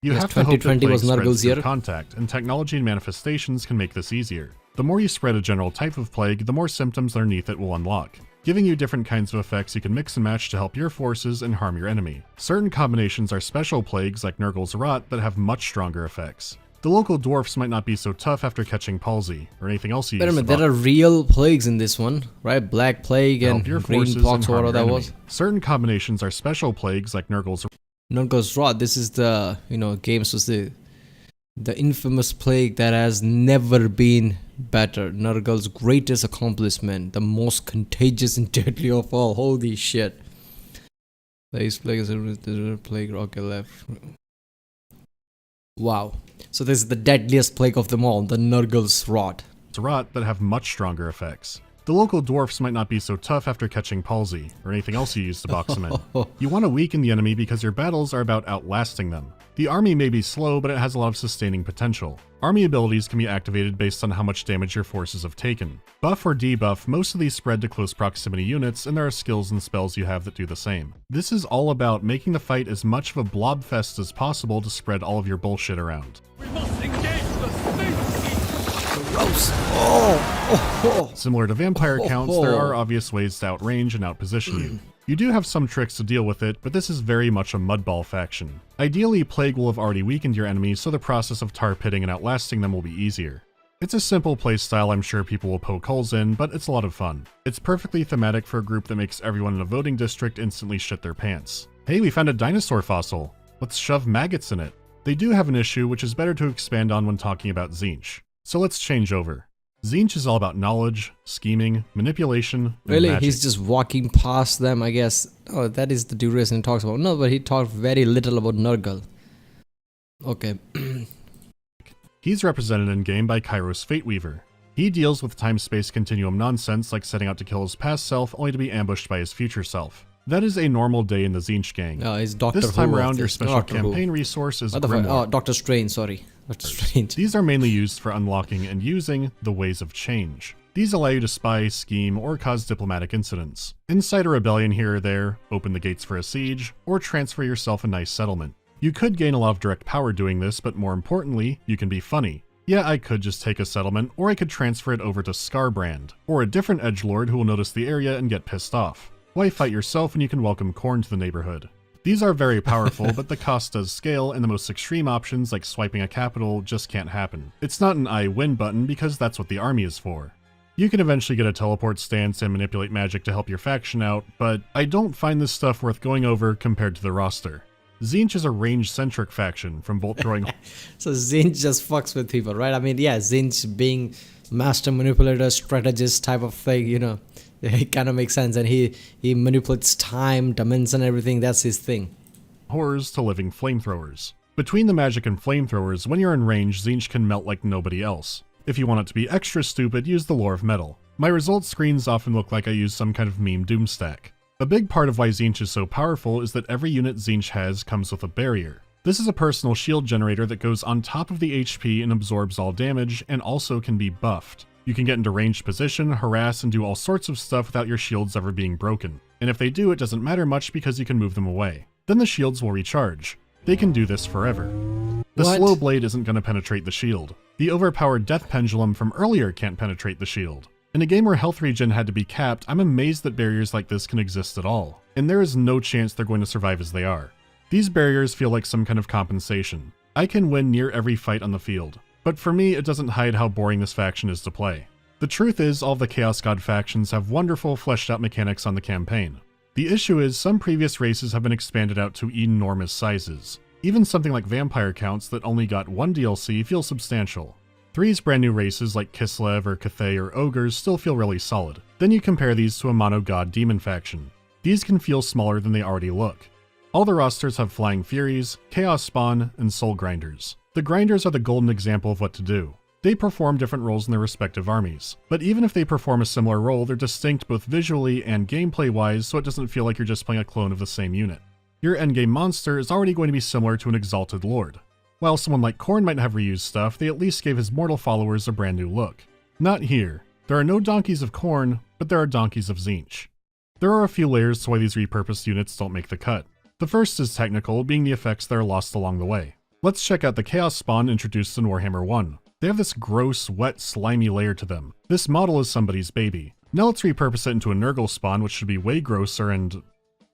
[SPEAKER 3] You have to hope that plague spreads through contact, and technology and manifestations can make this easier. The more you spread a general type of plague, the more symptoms underneath it will unlock. giving you different kinds of effects you can mix and match to help your forces and harm your enemy. Certain combinations are special plagues like Nerglings Rot that have much stronger effects. The local dwarfs might not be so tough after catching palsy, or anything else you use.
[SPEAKER 1] Wait a minute, there are real plagues in this one, right? Black plague and green pox, or whatever that was.
[SPEAKER 3] Certain combinations are special plagues like
[SPEAKER 1] Nerglings Rot. This is the, games was the infamous plague that has never been better. Nurgle's greatest accomplishment, the most contagious and deadly of all. Holy shit. These plagues are plague, okay, left. Wow. So this is the deadliest plague of them all, the Nerglings Rot.
[SPEAKER 3] Rot that have much stronger effects. The local dwarfs might not be so tough after catching palsy, or anything else you use to box them in. You want to weaken the enemy because your battles are about outlasting them. The army may be slow, but it has a lot of sustaining potential. Army abilities can be activated based on how much damage your forces have taken. Buff or debuff, most of these spread to close proximity units, and there are skills and spells you have that do the same. This is all about making the fight as much of a blobfest as possible to spread all of your bullshit around.
[SPEAKER 2] We must engage the snake.
[SPEAKER 1] Gross.
[SPEAKER 3] Similar to vampire counts, there are obvious ways to outrange and outposition you. You do have some tricks to deal with it, but this is very much a mudball faction. Ideally, Plague will have already weakened your enemies, so the process of tar pitting and outlasting them will be easier. It's a simple playstyle I'm sure people will poke holes in, but it's a lot of fun. It's perfectly thematic for a group that makes everyone in a voting district instantly shit their pants. Hey, we found a dinosaur fossil. Let's shove maggots in it. They do have an issue, which is better to expand on when talking about Tzeentch. So let's change over. Tzeentch is all about knowledge, scheming, manipulation, and
[SPEAKER 1] really?
[SPEAKER 3] magic.
[SPEAKER 1] He's just walking past them, I guess. Oh, that is the duration he talks about. No, but he talked very little about Nurgle. Okay.
[SPEAKER 3] He's represented in-game by Kairos Fateweaver. He deals with time-space continuum nonsense like setting out to kill his past self only to be ambushed by his future self. That is a normal day in the Tzeentch gang.
[SPEAKER 1] Oh, he's Doctor Who.
[SPEAKER 3] This time around, your special campaign resource is Grimoire.
[SPEAKER 1] Oh, Doctor Strange, sorry. Doctor Strange.
[SPEAKER 3] These are mainly used for unlocking and using the Ways of Change. These allow you to spy, scheme, or cause diplomatic incidents. Incite a rebellion here or there, open the gates for a siege, or transfer yourself a nice settlement. You could gain a lot of direct power doing this, but more importantly, you can be funny. Yeah, I could just take a settlement, or I could transfer it over to Scarbrand, or a different edgelord who will notice the area and get pissed off. Why fight yourself when you can welcome Khorne to the neighborhood? These are very powerful, but the cost does scale, and the most extreme options like swiping a capital just can't happen. It's not an I win button because that's what the army is for. You can eventually get a teleport stance and manipulate magic to help your faction out, but I don't find this stuff worth going over compared to the roster. Tzeentch is a range-centric faction from bolt throwing.
[SPEAKER 1] So Tzeentch just fucks with people, right? I mean, yeah, Tzeentch being master manipulator, strategist type of thing, it kind of makes sense. And he manipulates time, dimension, everything. That's his thing.
[SPEAKER 3] Horrors to living flamethrowers. Between the magic and flamethrowers, when you're in range, Tzeentch can melt like nobody else. If you want it to be extra stupid, use the Lore of Metal. My results screens often look like I use some kind of meme doomstack. A big part of why Tzeentch is so powerful is that every unit Tzeentch has comes with a barrier. This is a personal shield generator that goes on top of the HP and absorbs all damage, and also can be buffed. You can get into ranged position, harass, and do all sorts of stuff without your shields ever being broken. And if they do, it doesn't matter much because you can move them away. Then the shields will recharge. They can do this forever. The slow blade isn't going to penetrate the shield. The overpowered death pendulum from earlier can't penetrate the shield. In a game where health regen had to be capped, I'm amazed that barriers like this can exist at all. And there is no chance they're going to survive as they are. These barriers feel like some kind of compensation. I can win near every fight on the field. But for me, it doesn't hide how boring this faction is to play. The truth is, all the Chaos God factions have wonderful fleshed out mechanics on the campaign. The issue is, some previous races have been expanded out to enormous sizes. Even something like vampire counts that only got one DLC feel substantial. 3's brand new races like Kislev or Cathay or Ogres still feel really solid. Then you compare these to a mono god demon faction. These can feel smaller than they already look. All the rosters have Flying Furies, Chaos Spawn, and Soul Grinders. The Grinders are the golden example of what to do. They perform different roles in their respective armies. But even if they perform a similar role, they're distinct both visually and gameplay-wise, so it doesn't feel like you're just playing a clone of the same unit. Your endgame monster is already going to be similar to an Exalted Lord. While someone like Khorne might have reused stuff, they at least gave his mortal followers a brand new look. Not here. There are no donkeys of Khorne, but there are donkeys of Tzeentch. There are a few layers to why these repurposed units don't make the cut. The first is technical, being the effects that are lost along the way. Let's check out the Chaos Spawn introduced in Warhammer 1. They have this gross, wet, slimy layer to them. This model is somebody's baby. Now let's repurpose it into a Nurgle spawn, which should be way grosser, and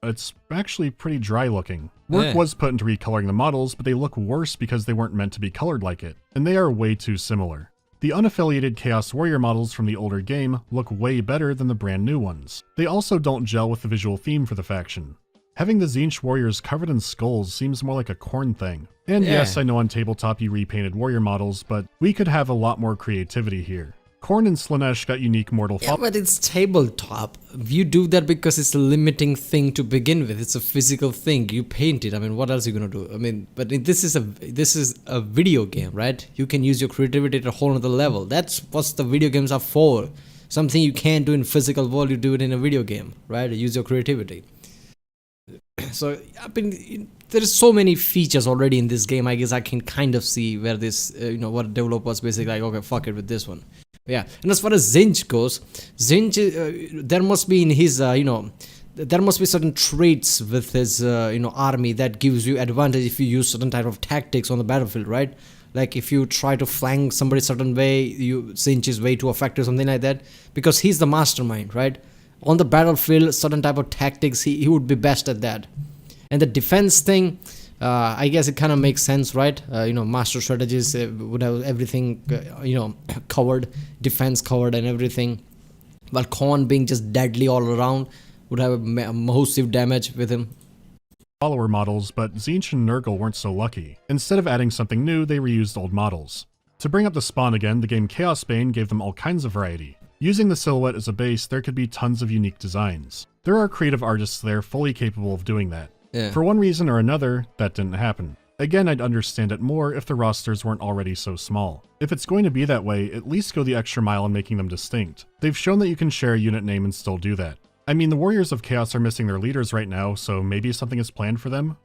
[SPEAKER 3] it's actually pretty dry looking. Work was put into recoloring the models, but they look worse because they weren't meant to be colored like it, and they are way too similar. The unaffiliated Chaos Warrior models from the older game look way better than the brand new ones. They also don't gel with the visual theme for the faction. Having the Tzeentch warriors covered in skulls seems more like a Khorne thing. And yes, I know on tabletop you repainted warrior models, but we could have a lot more creativity here. Khorne and Slaanesh got unique mortal
[SPEAKER 1] but it's tabletop. You do that because it's a limiting thing to begin with. It's a physical thing. You paint it. I mean, what else are you gonna do? I mean, but this is a video game, right? You can use your creativity at a whole other level. That's what the video games are for. Something you can't do in physical world, you do it in a video game, right? Use your creativity. So, I mean, there is so many features already in this game. I guess I can kind of see where this, what developers basically like, okay, fuck it with this one. Yeah, and as far as Tzeentch goes, Tzeentch, there must be in his, there must be certain traits with his, army that gives you advantage if you use certain type of tactics on the battlefield, right? Like if you try to flank somebody a certain way, Tzeentch is way too effective, something like that, because he's the mastermind, right? On the battlefield, certain type of tactics, he would be best at that. And the defense thing, I guess it kind of makes sense, right? Master strategies would have everything, covered, defense covered and everything. While Khorne being just deadly all around would have a massive damage with him.
[SPEAKER 3] Follower models, but Tzeentch and Nurgle weren't so lucky. Instead of adding something new, they reused old models. To bring up the spawn again, the game Chaosbane gave them all kinds of variety. Using the silhouette as a base, there could be tons of unique designs. There are creative artists there fully capable of doing that. Yeah. For one reason or another, that didn't happen. Again, I'd understand it more if the rosters weren't already so small. If it's going to be that way, at least go the extra mile in making them distinct. They've shown that you can share a unit name and still do that. I mean, the Warriors of Chaos are missing their leaders right now, so maybe something is planned for them?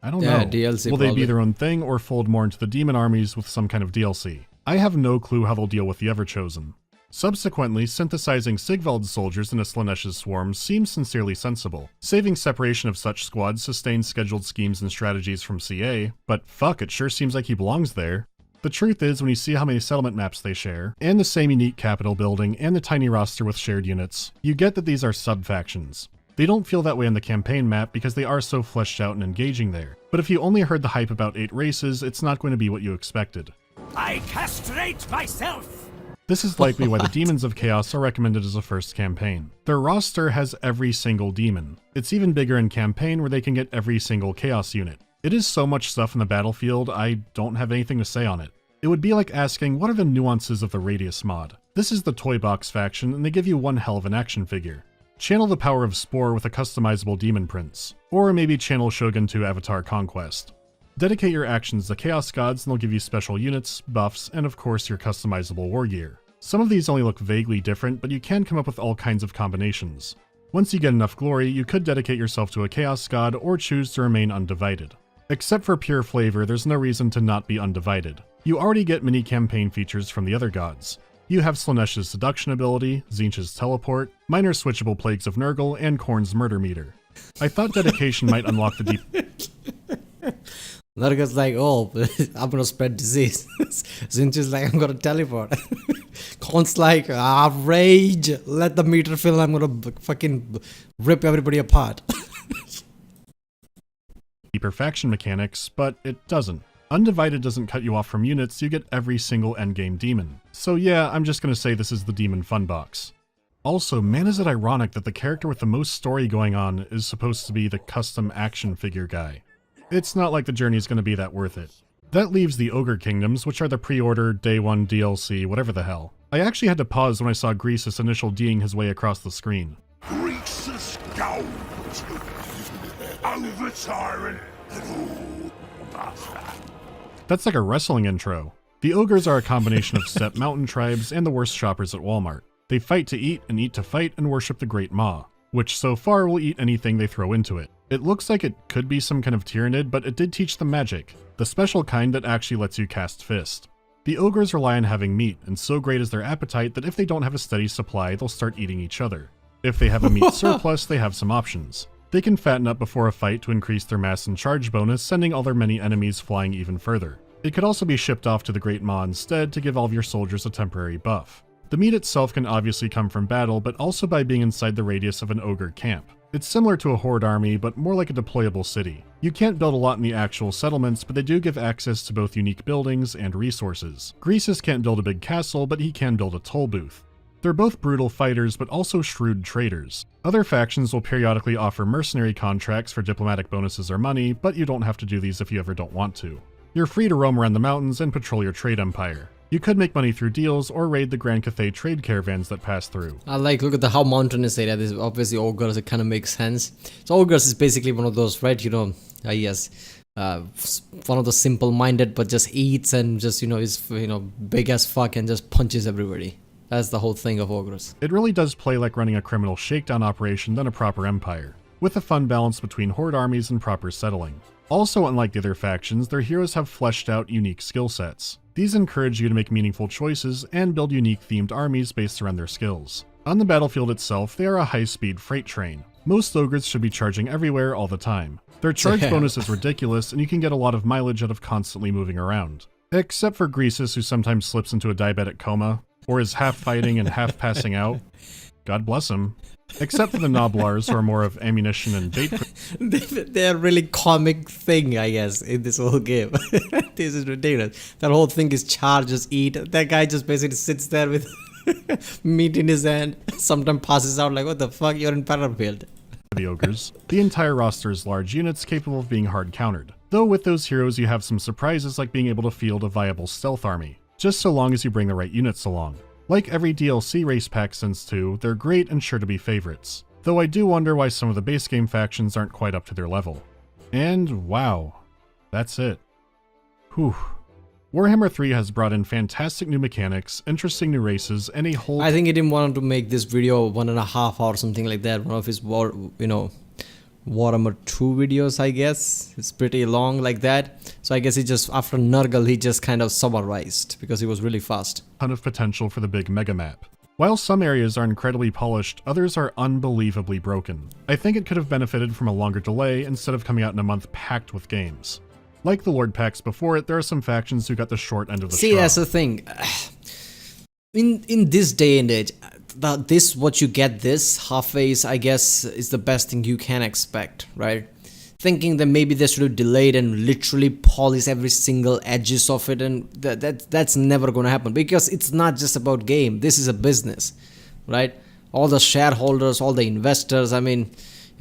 [SPEAKER 3] I don't know.
[SPEAKER 1] DLC
[SPEAKER 3] Will they be their own thing or fold more into the demon armies with some kind of DLC? I have no clue how they'll deal with the Everchosen. Subsequently, synthesizing Sigvald's soldiers into Slaanesh's swarms seems sincerely sensible. Saving separation of such squads sustains scheduled schemes and strategies from CA, but fuck, it sure seems like he belongs there. The truth is, when you see how many settlement maps they share, and the same unique capital building, and the tiny roster with shared units, you get that these are sub-factions. They don't feel that way on the campaign map because they are so fleshed out and engaging there. But if you only heard the hype about 8 races, it's not going to be what you expected.
[SPEAKER 7] I castrate myself!
[SPEAKER 3] This is likely why the Demons of Chaos are recommended as a first campaign. Their roster has every single demon. It's even bigger in campaign where they can get every single Chaos unit. It is so much stuff in the battlefield, I don't have anything to say on it. It would be like asking, what are the nuances of the Radius mod? This is the Toy Box faction, and they give you one hell of an action figure. Channel the power of Spore with a customizable Demon Prince. Or maybe channel Shogun 2 Avatar Conquest. Dedicate your actions to Chaos Gods and they'll give you special units, buffs, and of course your customizable war gear. Some of these only look vaguely different, but you can come up with all kinds of combinations. Once you get enough glory, you could dedicate yourself to a Chaos God or choose to remain undivided. Except for pure flavor, there's no reason to not be undivided. You already get many campaign features from the other gods. You have Slaanesh's seduction ability, Tzeentch's teleport, minor switchable plagues of Nurgle, and Khorne's murder meter. I thought dedication might unlock the deep...
[SPEAKER 1] Nergal's like, oh, I'm gonna spread disease. Tzeentch is like, I'm gonna teleport. Khorne's like, rage, let the meter fill, I'm gonna fucking rip everybody apart.
[SPEAKER 3] Deeper faction mechanics, but it doesn't. Undivided doesn't cut you off from units, you get every single endgame demon. So yeah, I'm just gonna say this is the Demon Fun Box. Also, man is it ironic that the character with the most story going on is supposed to be the custom action figure guy. It's not like the journey's gonna be that worth it. That leaves the Ogre Kingdoms, which are the pre-order, day 1 DLC, whatever the hell. I actually had to pause when I saw Greasus initial D'ing his way across the screen.
[SPEAKER 5] Greasus gold! Over tyrant!
[SPEAKER 3] That's like a wrestling intro. The ogres are a combination of steppe mountain tribes and the worst shoppers at Walmart. They fight to eat and eat to fight and worship the Great Maw, which so far will eat anything they throw into it. It looks like it could be some kind of Tyranid, but it did teach them magic, the special kind that actually lets you cast Fist. The ogres rely on having meat, and so great is their appetite that if they don't have a steady supply, they'll start eating each other. If they have a meat surplus, they have some options. They can fatten up before a fight to increase their mass and charge bonus, sending all their many enemies flying even further. It could also be shipped off to the Great Maw instead to give all of your soldiers a temporary buff. The meat itself can obviously come from battle, but also by being inside the radius of an ogre camp. It's similar to a horde army, but more like a deployable city. You can't build a lot in the actual settlements, but they do give access to both unique buildings and resources. Greasus can't build a big castle, but he can build a toll booth. They're both brutal fighters, but also shrewd traders. Other factions will periodically offer mercenary contracts for diplomatic bonuses or money, but you don't have to do these if you ever don't want to. You're free to roam around the mountains and patrol your trade empire. You could make money through deals or raid the Grand Cathay trade caravans that pass through.
[SPEAKER 1] I like, look at the how mountainous area. This is obviously ogres, it kind of makes sense. So ogres is basically one of those, right, yes, one of the simple-minded but just eats and just, is, big as fuck and just punches everybody. That's the whole thing of ogres.
[SPEAKER 3] It really does play like running a criminal shakedown operation than a proper empire, with a fun balance between horde armies and proper settling. Also, unlike the other factions, their heroes have fleshed out unique skill sets. These encourage you to make meaningful choices and build unique themed armies based around their skills. On the battlefield itself, they are a high-speed freight train. Most ogres should be charging everywhere all the time. Their charge bonus is ridiculous, and you can get a lot of mileage out of constantly moving around. Except for Greasus, who sometimes slips into a diabetic coma, or is half fighting and half passing out. God bless him. Except for the Noblars, who are more of ammunition and bait.
[SPEAKER 1] They're really comic thing, I guess, in this whole game. This is ridiculous. That whole thing is charge, just eat. That guy just basically sits there with meat in his hand. Sometimes passes out like, what the fuck, you're in battlefield.
[SPEAKER 3] The ogres. The entire roster is large units capable of being hard countered. Though with those heroes you have some surprises like being able to field a viable stealth army. Just so long as you bring the right units along. Like every DLC race pack since 2, they're great and sure to be favorites. Though I do wonder why some of the base game factions aren't quite up to their level. And wow, that's it. Whew. Warhammer 3 has brought in fantastic new mechanics, interesting new races, and a whole—
[SPEAKER 1] I think he didn't want to make this video 1.5 hours or something like that. One of his Warhammer 2 videos, I guess. It's pretty long like that. So I guess he just, after Nurgle, he just kind of summarized because he was really fast.
[SPEAKER 3] Ton of potential for the big mega map. While some areas are incredibly polished, others are unbelievably broken. I think it could have benefited from a longer delay instead of coming out in a month packed with games. Like the Lord packs before it, there are some factions who got the short end of the straw.
[SPEAKER 1] See, that's the thing. In this day and age, what you get this halfway is, I guess, is the best thing you can expect, right? Thinking that maybe they should have delayed and literally polish every single edges of it, and that's never gonna happen because it's not just about game. This is a business, right? All the shareholders, all the investors, I mean,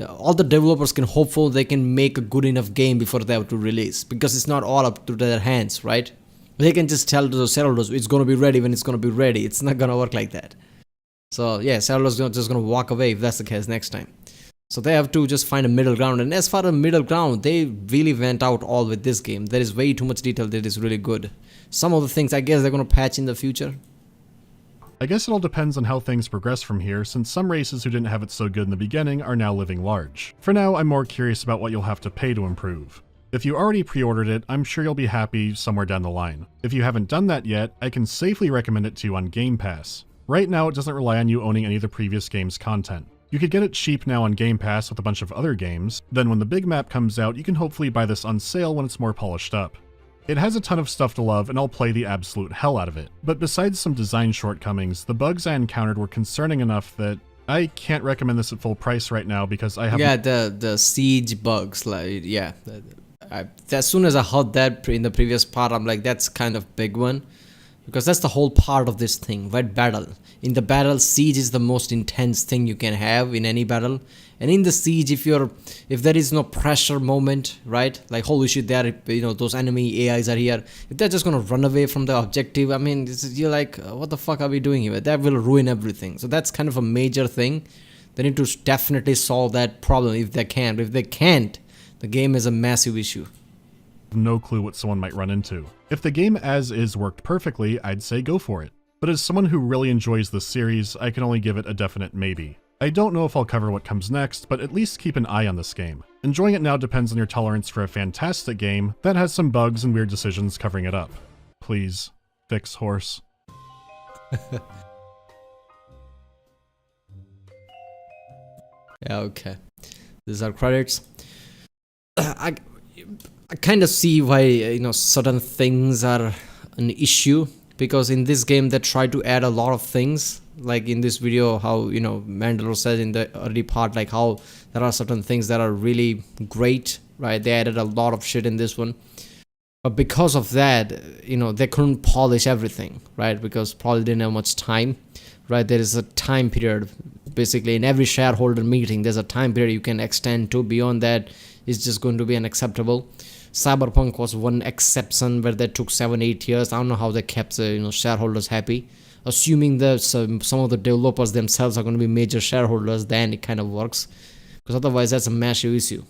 [SPEAKER 1] all the developers can hopeful they can make a good enough game before they have to release, because it's not all up to their hands, right? They can just tell to the shareholders it's gonna be ready when it's gonna be ready. It's not gonna work like that. So yeah, shareholders are just gonna walk away if that's the case next time. So they have to just find a middle ground, and as far as middle ground, they really went out all with this game. There is way too much detail that is really good. Some of the things I guess they're gonna patch in the future.
[SPEAKER 3] I guess it all depends on how things progress from here, since some races who didn't have it so good in the beginning are now living large. For now, I'm more curious about what you'll have to pay to improve. If you already pre-ordered it, I'm sure you'll be happy somewhere down the line. If you haven't done that yet, I can safely recommend it to you on Game Pass. Right now, it doesn't rely on you owning any of the previous game's content. You could get it cheap now on Game Pass with a bunch of other games, then when the big map comes out, you can hopefully buy this on sale when it's more polished up. It has a ton of stuff to love, and I'll play the absolute hell out of it. But besides some design shortcomings, the bugs I encountered were concerning enough that I can't recommend this at full price right now because I have—
[SPEAKER 1] Yeah, the siege bugs, like, yeah. As soon as I heard that in the previous part, I'm like, that's kind of big one. Because that's the whole part of this thing, right? Battle. In the battle, siege is the most intense thing you can have in any battle. And in the siege, if there is no pressure moment, right? Like, holy shit, those enemy AIs are here. If they're just gonna run away from the objective, I mean, you're like, what the fuck are we doing here? That will ruin everything. So that's kind of a major thing. They need to definitely solve that problem if they can. But if they can't, the game is a massive issue.
[SPEAKER 3] No clue what someone might run into. If the game as is worked perfectly, I'd say go for it. But as someone who really enjoys this series, I can only give it a definite maybe. I don't know if I'll cover what comes next, but at least keep an eye on this game. Enjoying it now depends on your tolerance for a fantastic game that has some bugs and weird decisions covering it up. Please, fix horse.
[SPEAKER 1] Yeah, okay. These are credits. I kind of see why certain things are an issue because in this game they try to add a lot of things, like in this video how, you know, Mandalore said in the early part, like how there are certain things that are really great, right? They added a lot of shit in this one, but because of that, you know, they couldn't polish everything, right? Because probably didn't have much time, right? There is a time period basically in every shareholder meeting. There's a time period you can extend to. Beyond that, it's just going to be unacceptable. Cyberpunk was one exception where that took 7-8 years. I don't know how they kept you know, shareholders happy. Assuming that some of the developers themselves are going to be major shareholders, then it kind of works, because otherwise that's a massive issue.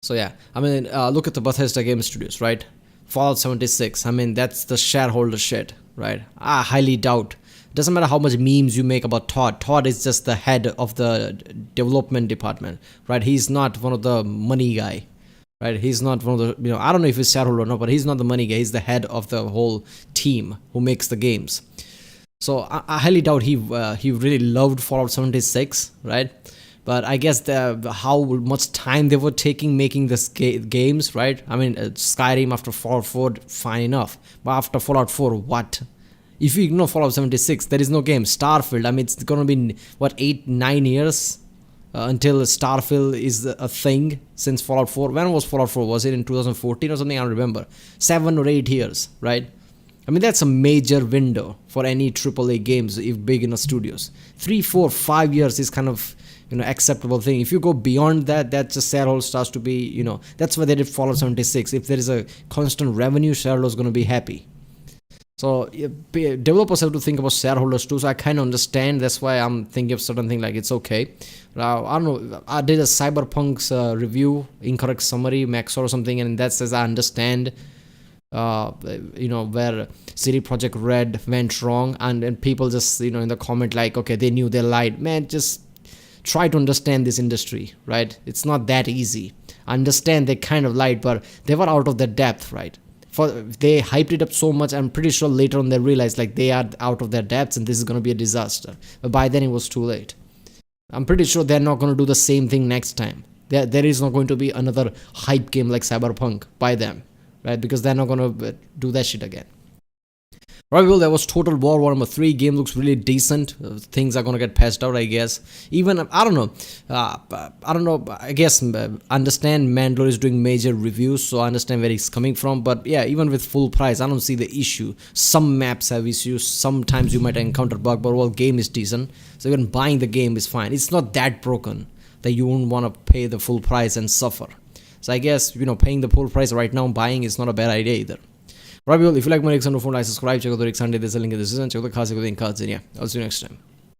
[SPEAKER 1] So yeah, I mean, look at the Bethesda Game Studios, right? Fallout 76, I mean, that's the shareholder shit, right? I highly doubt. Doesn't matter how much memes you make about Todd. Todd is just the head of the development department, right? He's not one of the money guy, right? He's not one of the, you know, I don't know if he's shareholder or not, but he's not the money guy. He's the head of the whole team who makes the games. So I highly doubt he really loved Fallout 76, right? But I guess how much time they were taking making this games, right? I mean, Skyrim after Fallout 4, fine enough. But after Fallout 4, what? If you ignore Fallout 76, there is no game. Starfield, I mean, it's gonna be, what, 8-9 years until Starfield is a thing since Fallout 4. When was Fallout 4? Was it in 2014 or something? I don't remember. 7 or 8 years, right? I mean, that's a major window for any AAA games if big in the studios. 3, 4, 5 years is kind of, you know, acceptable thing. If you go beyond that, that just shareholder starts to be, you know, that's why they did Fallout 76. If there is a constant revenue, shareholders going to be happy. So developers have to think about shareholders too. So I kind of understand. That's why I'm thinking of certain thing like it's okay. I don't know. I did a Cyberpunk's review, incorrect summary, Max or something, and that says I understand. You know, where CD Projekt Red went wrong, and people just, you know, in the comment like, okay, they knew, they lied. Man, just try to understand this industry, right? It's not that easy. I understand they kind of lied, but they were out of their depth, right? They hyped it up so much. I'm pretty sure later on they realized like they are out of their depths and this is going to be a disaster. But by then it was too late. I'm pretty sure they're not going to do the same thing next time. There is not going to be another hype game like Cyberpunk by them, right? Because they're not going to do that shit again. Right, well, that was Total War Warhammer 3. Game looks really decent. Things are gonna get patched out, I guess. Even, I don't know. I guess understand Mandalore is doing major reviews, so I understand where he's coming from. But yeah, even with full price, I don't see the issue. Some maps have issues. Sometimes you might encounter bug, but overall game is decent. So even buying the game is fine. It's not that broken that you won't want to pay the full price and suffer. So I guess, you know, paying the full price right now, buying is not a bad idea either. Right, people, if you like my Rick Sunday phone, like, subscribe, check out the Rick Sunday, there's a link in the description, check out the cards, and yeah, I'll see you next time.